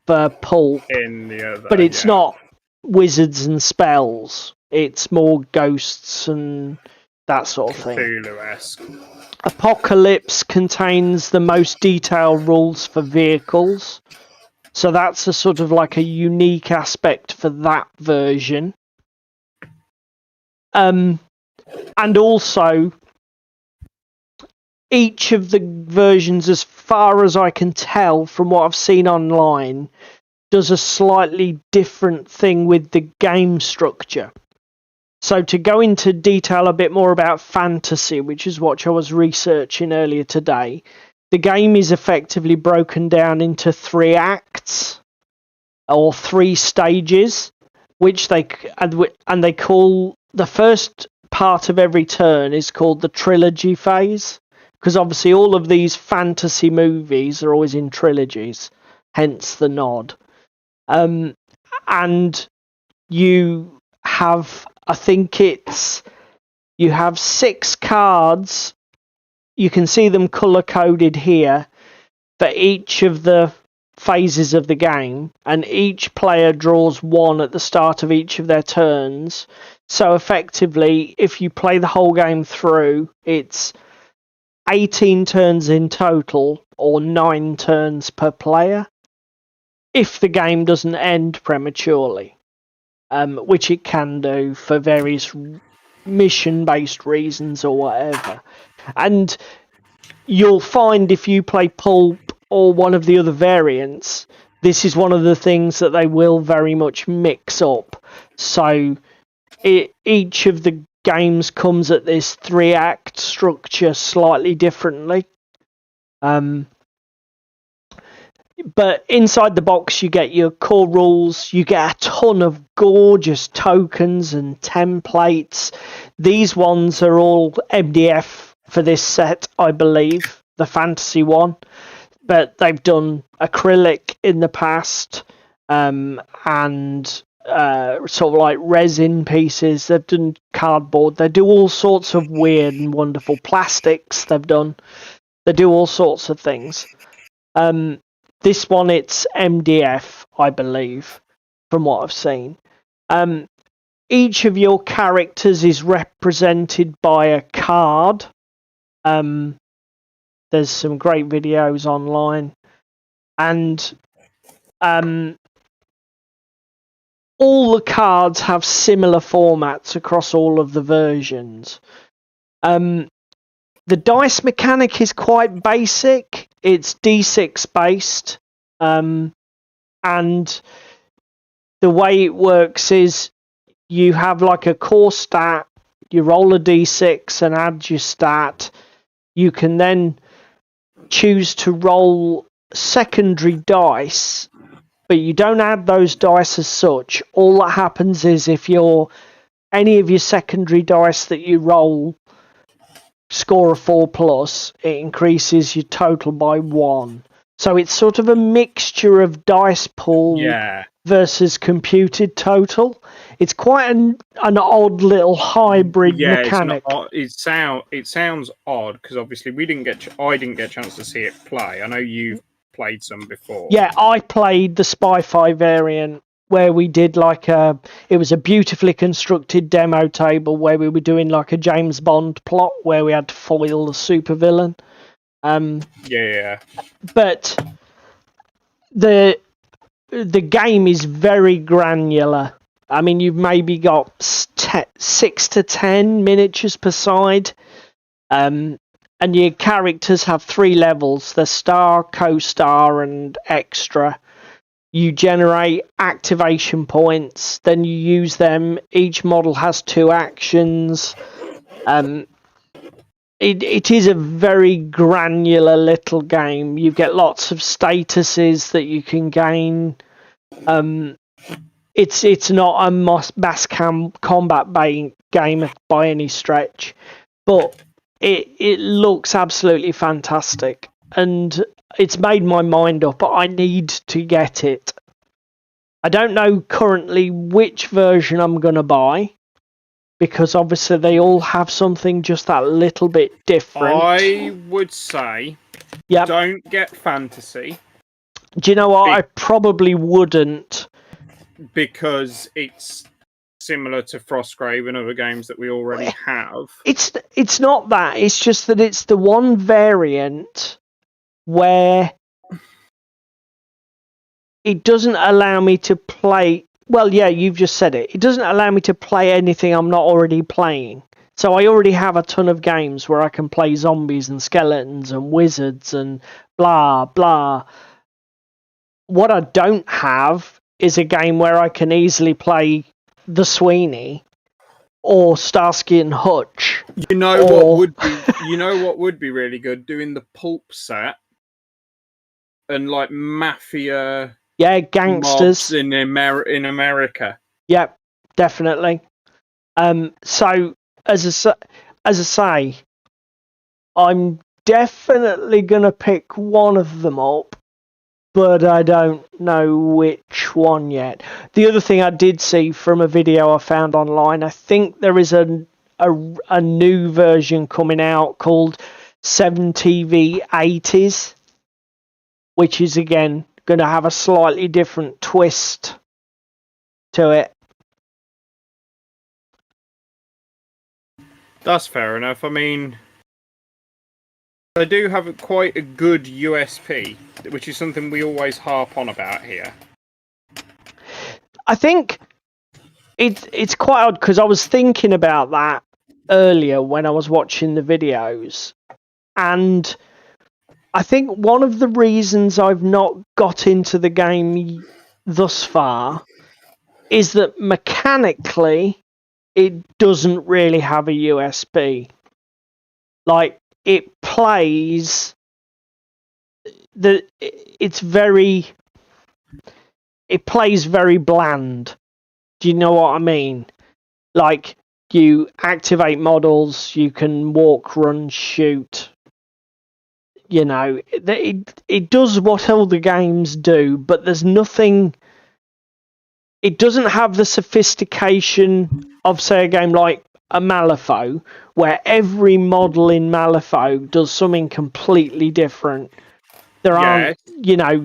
for Pulp. In the other, but it's not wizards and spells. It's more ghosts and that sort of thing. Cthulhu-esque. Apocalypse contains the most detailed rules for vehicles. So that's a sort of like a unique aspect for that version. And also, each of the versions, as far as I can tell from what I've seen online, does a slightly different thing with the game structure. So to go into detail a bit more about fantasy, which is what I was researching earlier today, the game is effectively broken down into 3 acts or 3 stages, which they call the first part of every turn is called the trilogy phase, because obviously all of these fantasy movies are always in trilogies, hence the nod. And you have, you have 6 cards. You can see them color coded here for each of the phases of the game, and each player draws 1 at the start of each of their turns. So effectively, if you play the whole game through, it's 18 turns in total, or 9 turns per player, if the game doesn't end prematurely, which it can do for various mission-based reasons or whatever. And you'll find if you play Pulp or one of the other variants, this is one of the things that they will very much mix up. So each of the games comes at this 3-act structure slightly differently. But inside the box, you get your core rules. You get a ton of gorgeous tokens and templates. These ones are all MDF for this set, I believe, the fantasy one. But they've done acrylic in the past, and sort of like resin pieces. They've done cardboard. They do all sorts of weird and wonderful plastics. They do all sorts of things. This one, it's MDF, I believe, from what I've seen. Each of your characters is represented by a card. There's some great videos online. And all the cards have similar formats across all of the versions. The dice mechanic is quite basic. It's D6 based. And the way it works is you have like a core stat, you roll a D6 and add your stat, you can then choose to roll secondary dice, but you don't add those dice as such. All that happens is if any of your secondary dice that you roll score a 4+, it increases your total by 1. So it's sort of a mixture of dice pool versus computed total. It's quite an odd little hybrid mechanic. It sounds odd because obviously I didn't get a chance to see it play. I know you've played some before. Yeah, I played the Spy-Fi variant where we did it was a beautifully constructed demo table where we were doing like a James Bond plot where we had to foil the supervillain. But the game is very granular. I mean, you've maybe got 6 to 10 miniatures per side, and your characters have 3 levels: the star, co-star, and extra. You generate activation points, then you use them. Each model has 2 actions. It is a very granular little game. You get lots of statuses that you can gain. It's not a mass combat game by any stretch, but it looks absolutely fantastic, and it's made my mind up. I need to get it. I don't know currently which version I'm going to buy, because obviously they all have something just that little bit different. I would say don't get fantasy. Do you know what? I probably wouldn't. Because it's similar to Frostgrave and other games that we already have. It's not that. It's just that it's the one variant where it doesn't allow me to play. Well, yeah, you've just said it. It doesn't allow me to play anything I'm not already playing. So I already have a ton of games where I can play zombies and skeletons and wizards and blah, blah. What I don't have is a game where I can easily play the Sweeney or Starsky and Hutch. What would be really good? Doing the pulp set and like mafia. Yeah, gangsters in America. Yep, definitely. So as I say, I'm definitely gonna pick one of them up, but I don't know which one yet. The other thing I did see from a video I found online, I think there is a new version coming out called 7TV80s, which is again going to have a slightly different twist to it. That's fair enough. I mean, they do have quite a good USP, which is something we always harp on about here. I think it's quite odd because I was thinking about that earlier when I was watching the videos, and I think one of the reasons I've not got into the game thus far is that mechanically it doesn't really have a USP. Like, it plays very bland. Do you know what I mean? Like, you activate models, you can walk, run, shoot. You know, it does what all the games do, but there's nothing. It doesn't have the sophistication of, say, a game like a Malifaux, where every model in Malifaux does something completely different. There aren't,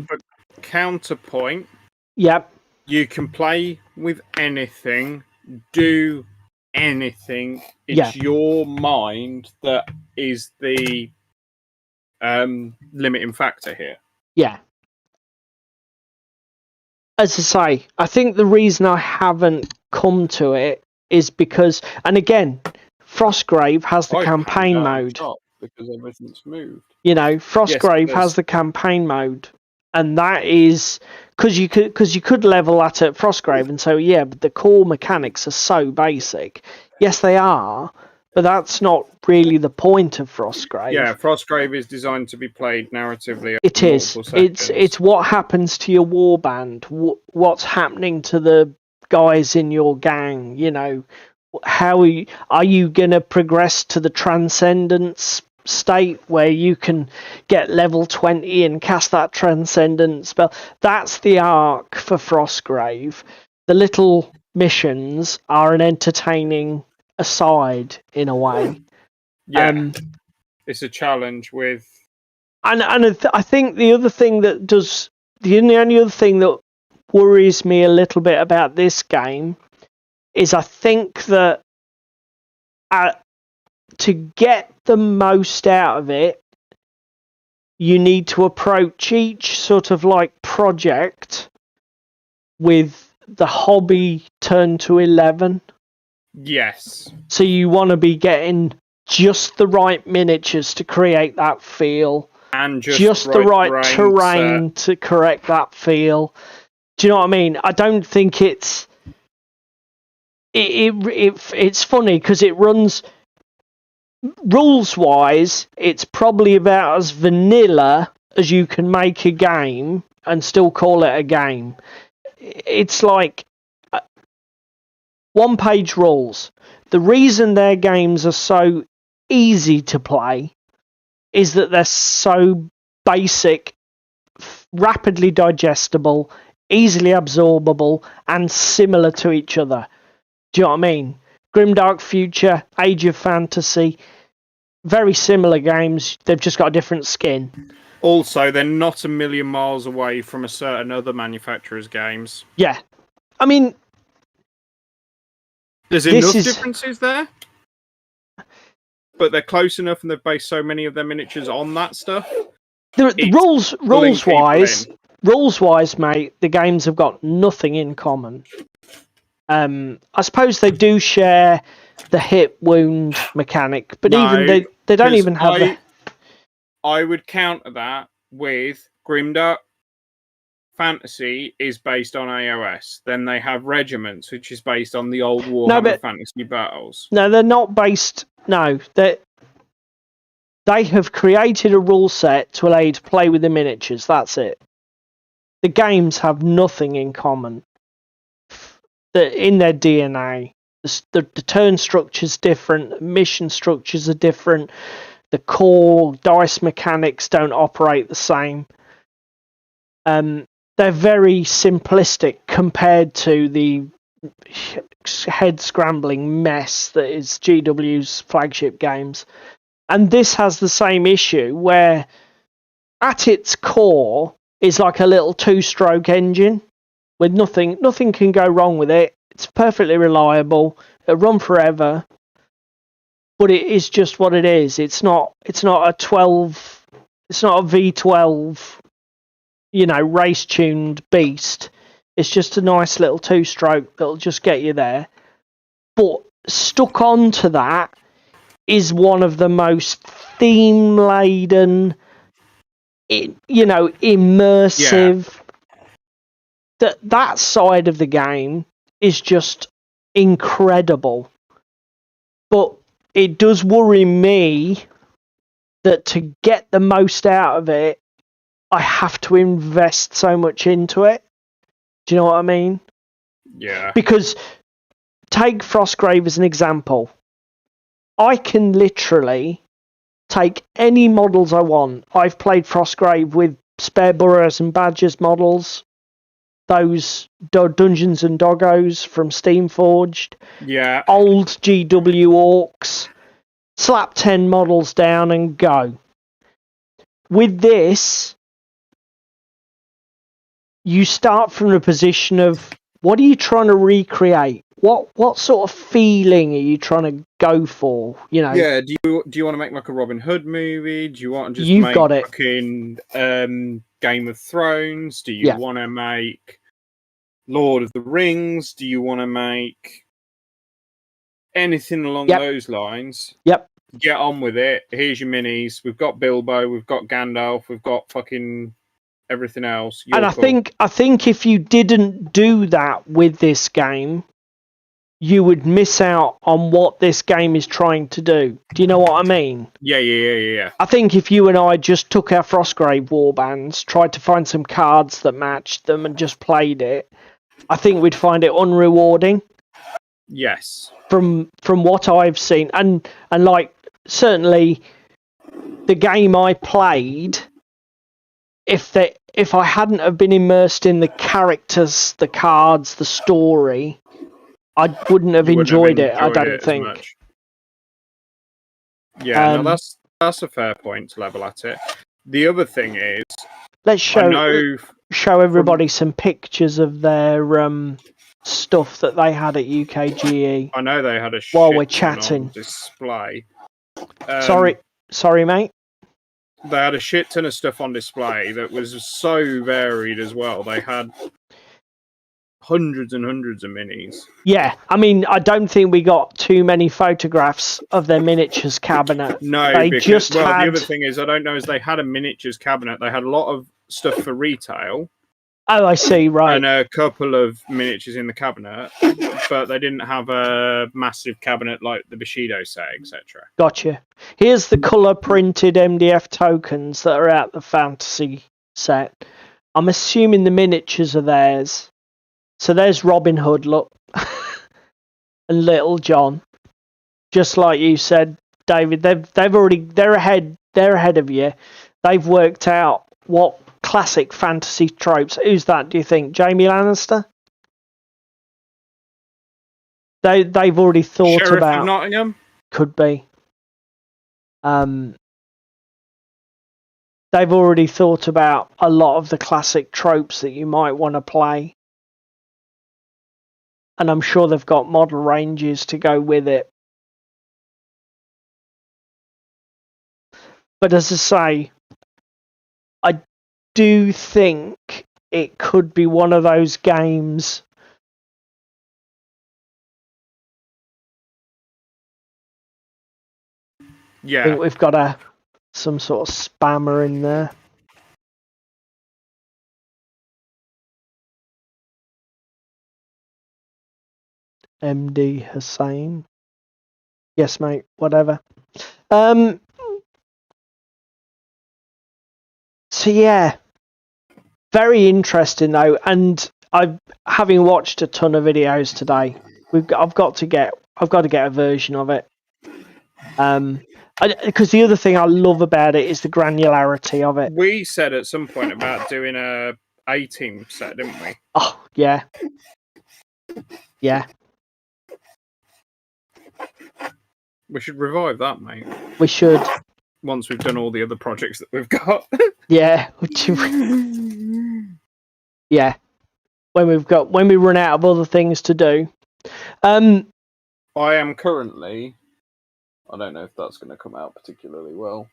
But counterpoint. Yep. You can play with anything, do anything. It's your mind that is the limiting factor here. Yeah. As I say, I think the reason I haven't come to it is because, and again, Frostgrave has the campaign mode. Because everything's moved. You know, Frostgrave has the campaign mode, and that is because you could level that at Frostgrave and say, yeah, but the core mechanics are so basic. Yes, they are, But that's not really the point of Frostgrave. Yeah, Frostgrave is designed to be played narratively. It is. It's what happens to your warband. What's happening to the guys in your gang? You know, how are you going to progress to the transcendence state where you can get level 20 and cast that transcendence spell? That's the arc for Frostgrave. The little missions are an entertaining aside in a way. Yeah, it's a challenge with. And I think the other thing that does the only other thing that worries me a little bit about this game is I think that to get the most out of it, you need to approach each sort of like project with the hobby turned to 11. Yes. So you want to be getting just the right miniatures to create that feel. And just the right terrain to correct that feel. Do you know what I mean? I don't think it's funny because it runs rules wise. It's probably about as vanilla as you can make a game and still call it a game. It's like one-page rules. The reason their games are so easy to play is that they're so basic, rapidly digestible, easily absorbable, and similar to each other. Do you know what I mean? Grimdark Future, Age of Fantasy, very similar games. They've just got a different skin. Also, they're not a million miles away from a certain other manufacturer's games. Yeah. I mean, there's enough differences there. But they're close enough, and they've based so many of their miniatures on that stuff. The rules wise, mate, the games have got nothing in common. I suppose they do share the hit wound mechanic, but even they don't even have I would counter that with Grimdark Fantasy is based on AOS. Then they have Regiments, which is based on the old Warhammer Fantasy Battles. No, they're not based. No, they have created a rule set to allow you to play with the miniatures. That's it. The games have nothing in common. In their DNA, the turn structure's different, mission structures are different, the core dice mechanics don't operate the same. They're very simplistic compared to the head-scrambling mess that is GW's flagship games. And this has the same issue where at its core is like a little two-stroke engine with nothing can go wrong with it. It's perfectly reliable. It'll run forever. But it is just what it is. It's not a 12. It's not a V12. Race tuned beast. It's just a nice little two-stroke that'll just get you there. But stuck onto that is one of the most theme-laden, immersive. Yeah. That side of the game is just incredible. But it does worry me that to get the most out of it, I have to invest so much into it. Do you know what I mean? Yeah. Because take Frostgrave as an example. I can literally take any models I want. I've played Frostgrave with Spare Burrows and Badgers models. Those Dungeons and Doggos from Steamforged. Yeah. Old GW Orcs. Slap 10 models down and go. With this, you start from the position of what are you trying to recreate? What sort of feeling are you trying to go for? Yeah. Do you want to make like a Robin Hood movie? Do you want to just You've make got it. fucking Game of Thrones? Do you want to make Lord of the Rings? Do you want to make anything along those lines? Yep. Get on with it. Here's your minis. We've got Bilbo. We've got Gandalf. We've got fucking everything else. And I think if you didn't do that with this game, you would miss out on what this game is trying to do. Do you know what I mean? Yeah. I think if you and I just took our Frostgrave warbands, tried to find some cards that matched them and just played it, I think we'd find it unrewarding. Yes. From what I've seen, and like certainly the game I played, if I hadn't have been immersed in the characters, the cards, the story, I wouldn't have enjoyed it. I don't think. Much. Yeah, no, that's a fair point to level at it. The other thing is, let's show everybody some pictures of their stuff that they had at UKGE. I know they had a while we're chatting display. Sorry, mate. They had a shit ton of stuff on display that was so varied as well. They had hundreds and hundreds of minis. Yeah, I mean, I don't think we got too many photographs of their miniatures cabinet. No, the other thing is, I don't know, is they had a miniatures cabinet. They had a lot of stuff for retail. Oh, I see, right. And a couple of miniatures in the cabinet, but they didn't have a massive cabinet like the Bushido set, etc. Gotcha. Here's the colour-printed MDF tokens that are out the fantasy set. I'm assuming the miniatures are theirs. So there's Robin Hood, look. And Little John. Just like you said, David, they're ahead of you. They've worked out what classic fantasy tropes. Who's that, do you think? Jaime Lannister? They've already thought Sheriff about of Nottingham? Could be. They've already thought about a lot of the classic tropes that you might want to play. And I'm sure they've got model ranges to go with it. But as I say, I do think it could be one of those games Yeah. I think we've got some sort of spammer in there. MD Hussein. Yes, mate, whatever. So yeah, very interesting though, and having watched a ton of videos today, I've got to get a version of it. Because the other thing I love about it is the granularity of it. We said at some point about doing a A-team set, didn't we? Oh yeah, yeah. We should revive that, mate. We should. Once we've done all the other projects that we've got. Yeah. Yeah. When we run out of other things to do. I am currently, I don't know if that's going to come out particularly well,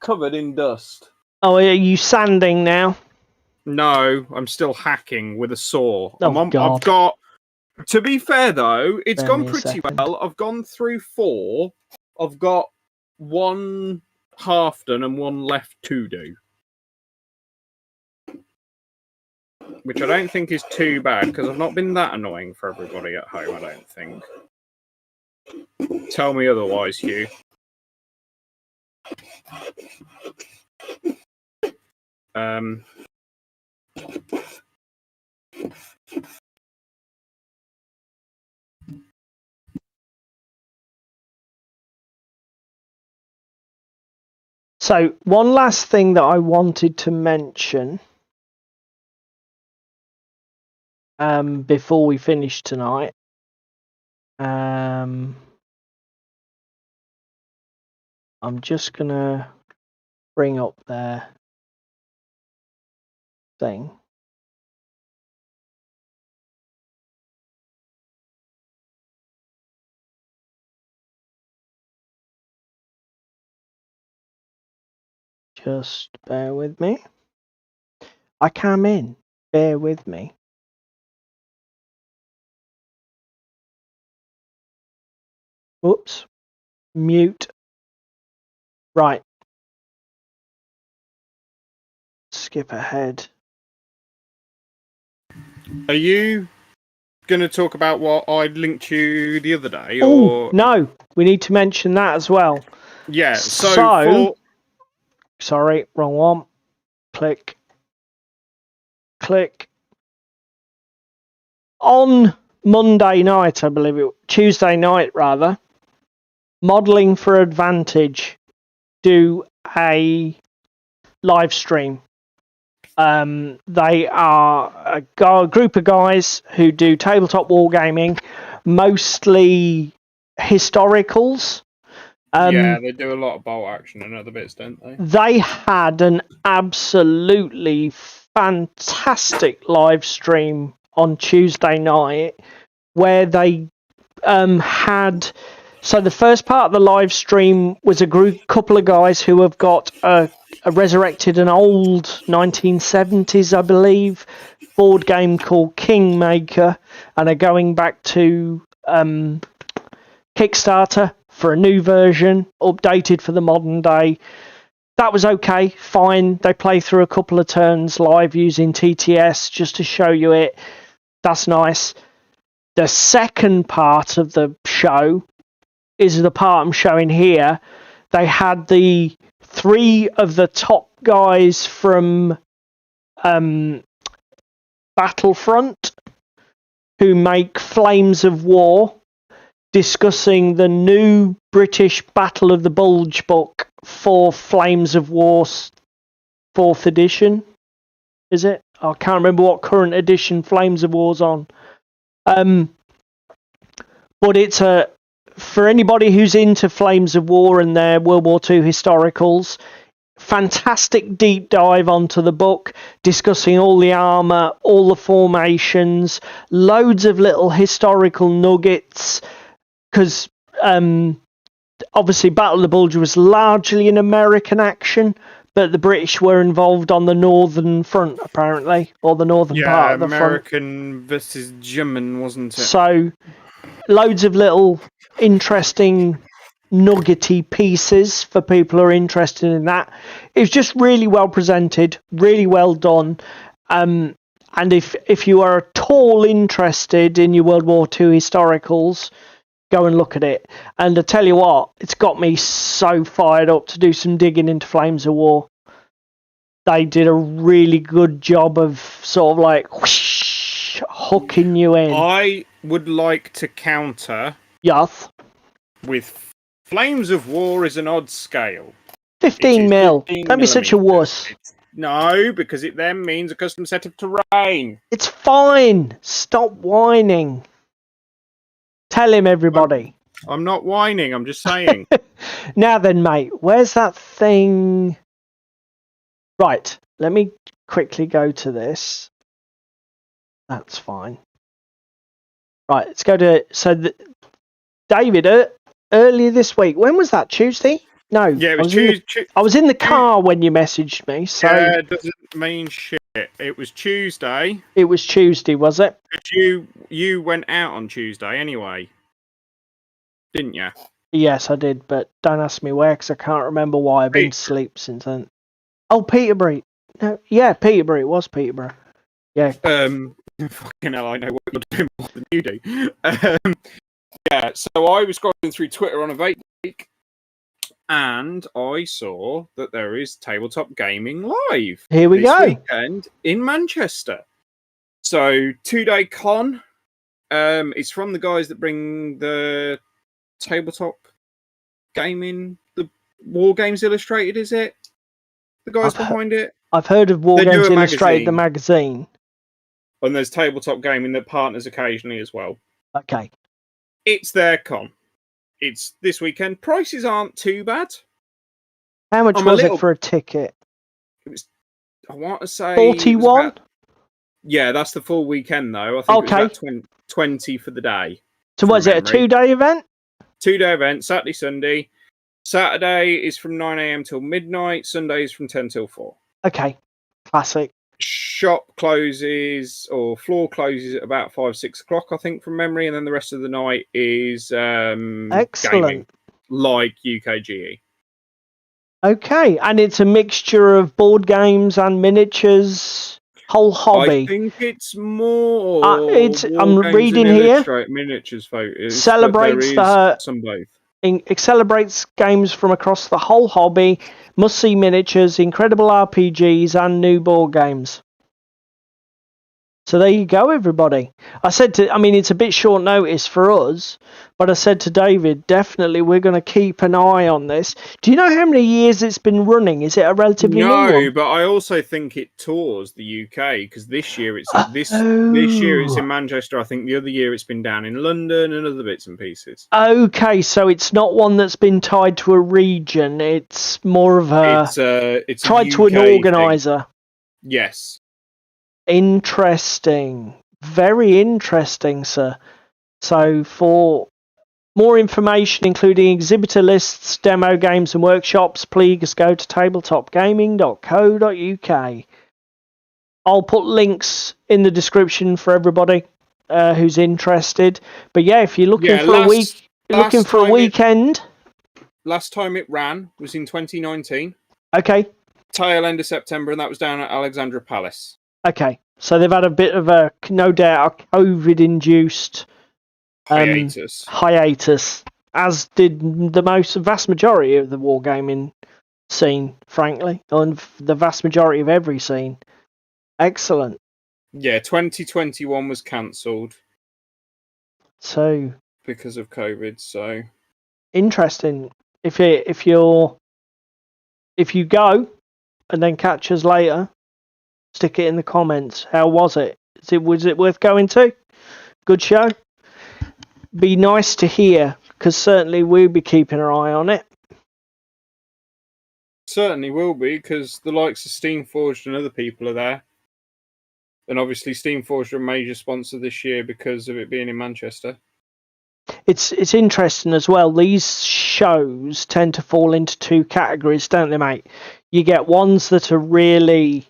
covered in dust. Oh, are you sanding now? No, I'm still hacking with a saw. Oh, God. I've got, to be fair though, it's gone pretty well. I've gone through 4. I've got 1 half done and 1 left to do. Which I don't think is too bad, because I've not been that annoying for everybody at home, I don't think. Tell me otherwise, Hugh. So, one last thing that I wanted to mention before we finish tonight. I'm just going to bring up their thing. Just bear with me. I came in. Bear with me. Oops. Mute. Right. Skip ahead. Are you going to talk about what I linked you the other day? Oh, Or no, we need to mention that as well. yeah, so sorry, wrong one. Click. On Monday night, I believe Tuesday night rather, Modelling for Advantage do a live stream. They are a group of guys who do tabletop wargaming, mostly historicals. yeah, they do a lot of bolt action and other bits, don't they? They had an absolutely fantastic live stream on Tuesday night where they had. So the first part of the live stream was a couple of guys who have got resurrected an old 1970s, I believe, board game called Kingmaker, and are going back to Kickstarter for a new version, updated for the modern day. That was okay, fine. They play through a couple of turns live using TTS just to show you it. That's nice. The second part of the show is the part I'm showing here. They had the 3 of the top guys from Battlefront who make Flames of War discussing the new British Battle of the Bulge book for Flames of War 4th edition. Is it? I can't remember what current edition Flames of War's on. But it's for anybody who's into Flames of War and their World War II historicals, fantastic deep dive onto the book, discussing all the armour, all the formations, loads of little historical nuggets, because obviously Battle of the Bulge was largely an American action, but the British were involved on the northern front, apparently, or the northern part of the American versus German, wasn't it? So, loads of little interesting nuggety pieces for people who are interested in that. It was just really well presented, really well done. And if you are at all interested in your World War II historicals, go and look at it. And I tell you what, it's got me so fired up to do some digging into Flames of War. They did a really good job of sort of like whoosh, hooking you in. I would like to counter Yes. with Flames of War is an odd scale. 15 mil. Don't be such a wuss. No, because it then means a custom set of terrain. It's fine. Stop whining. Tell him, everybody. I'm not whining, I'm just saying. Now then, mate, where's that thing? Right, let me quickly go to this. That's fine. Right, let's go to... So, David, earlier this week, when was that? Tuesday? No. Yeah, it was Tuesday. I was in the car when you messaged me, so... Yeah, it doesn't mean shit. It was Tuesday. It was Tuesday, was it? You went out on Tuesday anyway, didn't you? Yes, I did, but don't ask me where, because I can't remember why. I've been asleep since then. Oh, Peterborough. No, yeah, Peterborough. It was Peterborough. Yeah. Fucking hell, I know what you're doing more than you do. Yeah, so I was scrolling through Twitter on a vape week, and I saw that there is Tabletop Gaming live. Here we go. This weekend in Manchester. So 2-day con. It's from the guys that bring the Tabletop Gaming, the War Games Illustrated, is it? The guys behind it? I've heard of War Games Illustrated, the magazine. And there's Tabletop Gaming that partners occasionally as well. Okay. It's their con. It's this weekend. Prices aren't too bad. How much was it for a ticket? It was, I want to say... 41? Yeah, that's the full weekend, though. I think it was about 20 for the day. So was it a 2-day event? 2-day event, Saturday, Sunday. Saturday is from 9 a.m. till midnight. Sunday is from 10 till 4. Okay, classic. Shop closes, or floor closes at about 5, 6 o'clock, I think, from memory. And then the rest of the night is excellent gaming, like UKGE. Okay, and it's a mixture of board games and miniatures, whole I hobby. think it's more I'm war games reading and here. miniatures focus, but there Celebrates is some both. It celebrates games from across the whole hobby, must-see miniatures, incredible RPGs, and new board games. So there you go, everybody. I mean, it's a bit short notice for us, but I said to David, definitely we're going to keep an eye on this. Do you know how many years it's been running? Is it a relatively new one? No, but I also think it tours the UK because this year it's this year it's in Manchester. I think the other year it's been down in London and other bits and pieces. Okay, so it's not one that's been tied to a region. It's more of It's tied a to an UK thing. organizer. Yes. Interesting. Very interesting, sir. So for more information, including exhibitor lists, demo games and workshops, please go to tabletopgaming.co.uk. I'll put links in the description for everybody who's interested. But yeah, if you're looking for a weekend. Last time it ran was in 2019. Okay. Tail end of September, and that was down at Alexandra Palace. Okay, so they've had a bit of a, no doubt, a COVID-induced hiatus, as did the vast majority of the wargaming scene, frankly, and the vast majority of every scene. Excellent. Yeah, 2021 was cancelled. So because of COVID. So interesting. If you go and then catch us later, stick it in the comments. How was it? Was it worth going to? Good show. Be nice to hear, because certainly we'll be keeping an eye on it. Certainly will be, because the likes of Steamforged and other people are there. And obviously Steamforged are a major sponsor this year because of it being in Manchester. It's interesting as well. These shows tend to fall into two categories, don't they, mate? You get ones that are really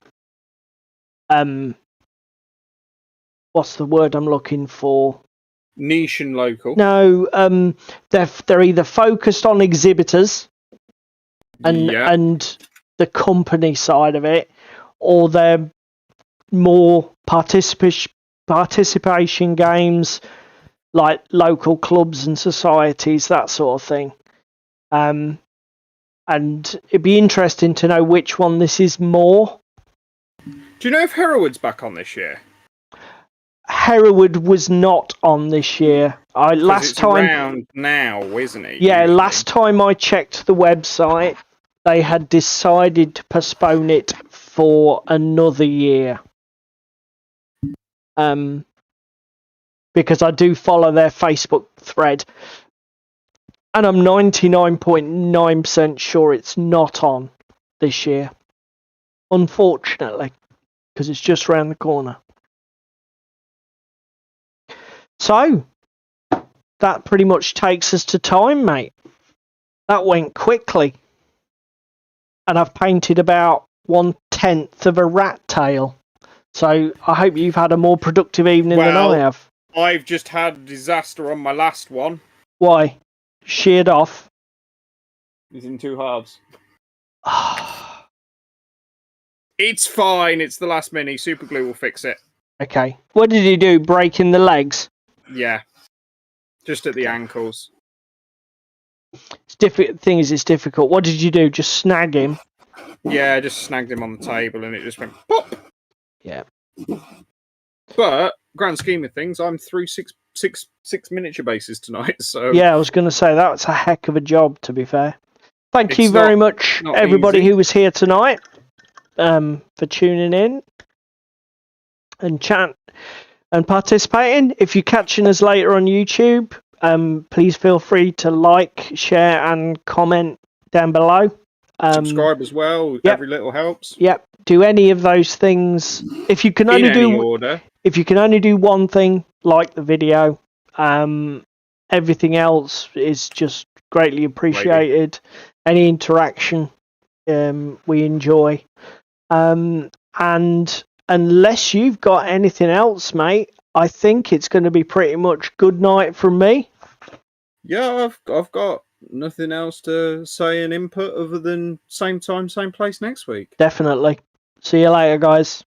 what's the word I'm looking for? Niche and local. No, they're either focused on exhibitors and the company side of it, or they're more participation games like local clubs and societies, that sort of thing. And it'd be interesting to know which one this is more. Do you know if Hereward's back on this year? Hereward was not on this year. Last time around now, isn't it? Yeah, usually? Last time I checked the website, they had decided to postpone it for another year. Because I do follow their Facebook thread, and I'm 99.9% sure it's not on this year. Unfortunately, because it's just round the corner. So, that pretty much takes us to time, mate. That went quickly. And I've painted about 1/10 of a rat tail. So, I hope you've had a more productive evening than I have. I've just had a disaster on my last one. Why? Sheared off? It's in two halves. It's fine. It's the last mini. Super glue will fix it. Okay. What did you do? Breaking the legs? Yeah. Just at the ankles. It's difficult. Thing is, it's difficult. What did you do? Just snag him? Yeah, I just snagged him on the table and it just went pop. Yeah. But grand scheme of things, I'm through six miniature bases tonight. So yeah, I was going to say that's a heck of a job. To be fair, thank you very much, everybody who was here tonight, for tuning in and chat and participating. If you're catching us later on YouTube, please feel free to like, share, and comment down below. Subscribe as well. Yep. Every little helps. Yep. Do any of those things. If you can only if you can only do one thing, like the video, everything else is just greatly appreciated. Any interaction, we enjoy. And unless you've got anything else, mate, I think it's going to be pretty much good night from me. Yeah, I've got nothing else to say and input other than same time, same place next week. Definitely. See you later, guys.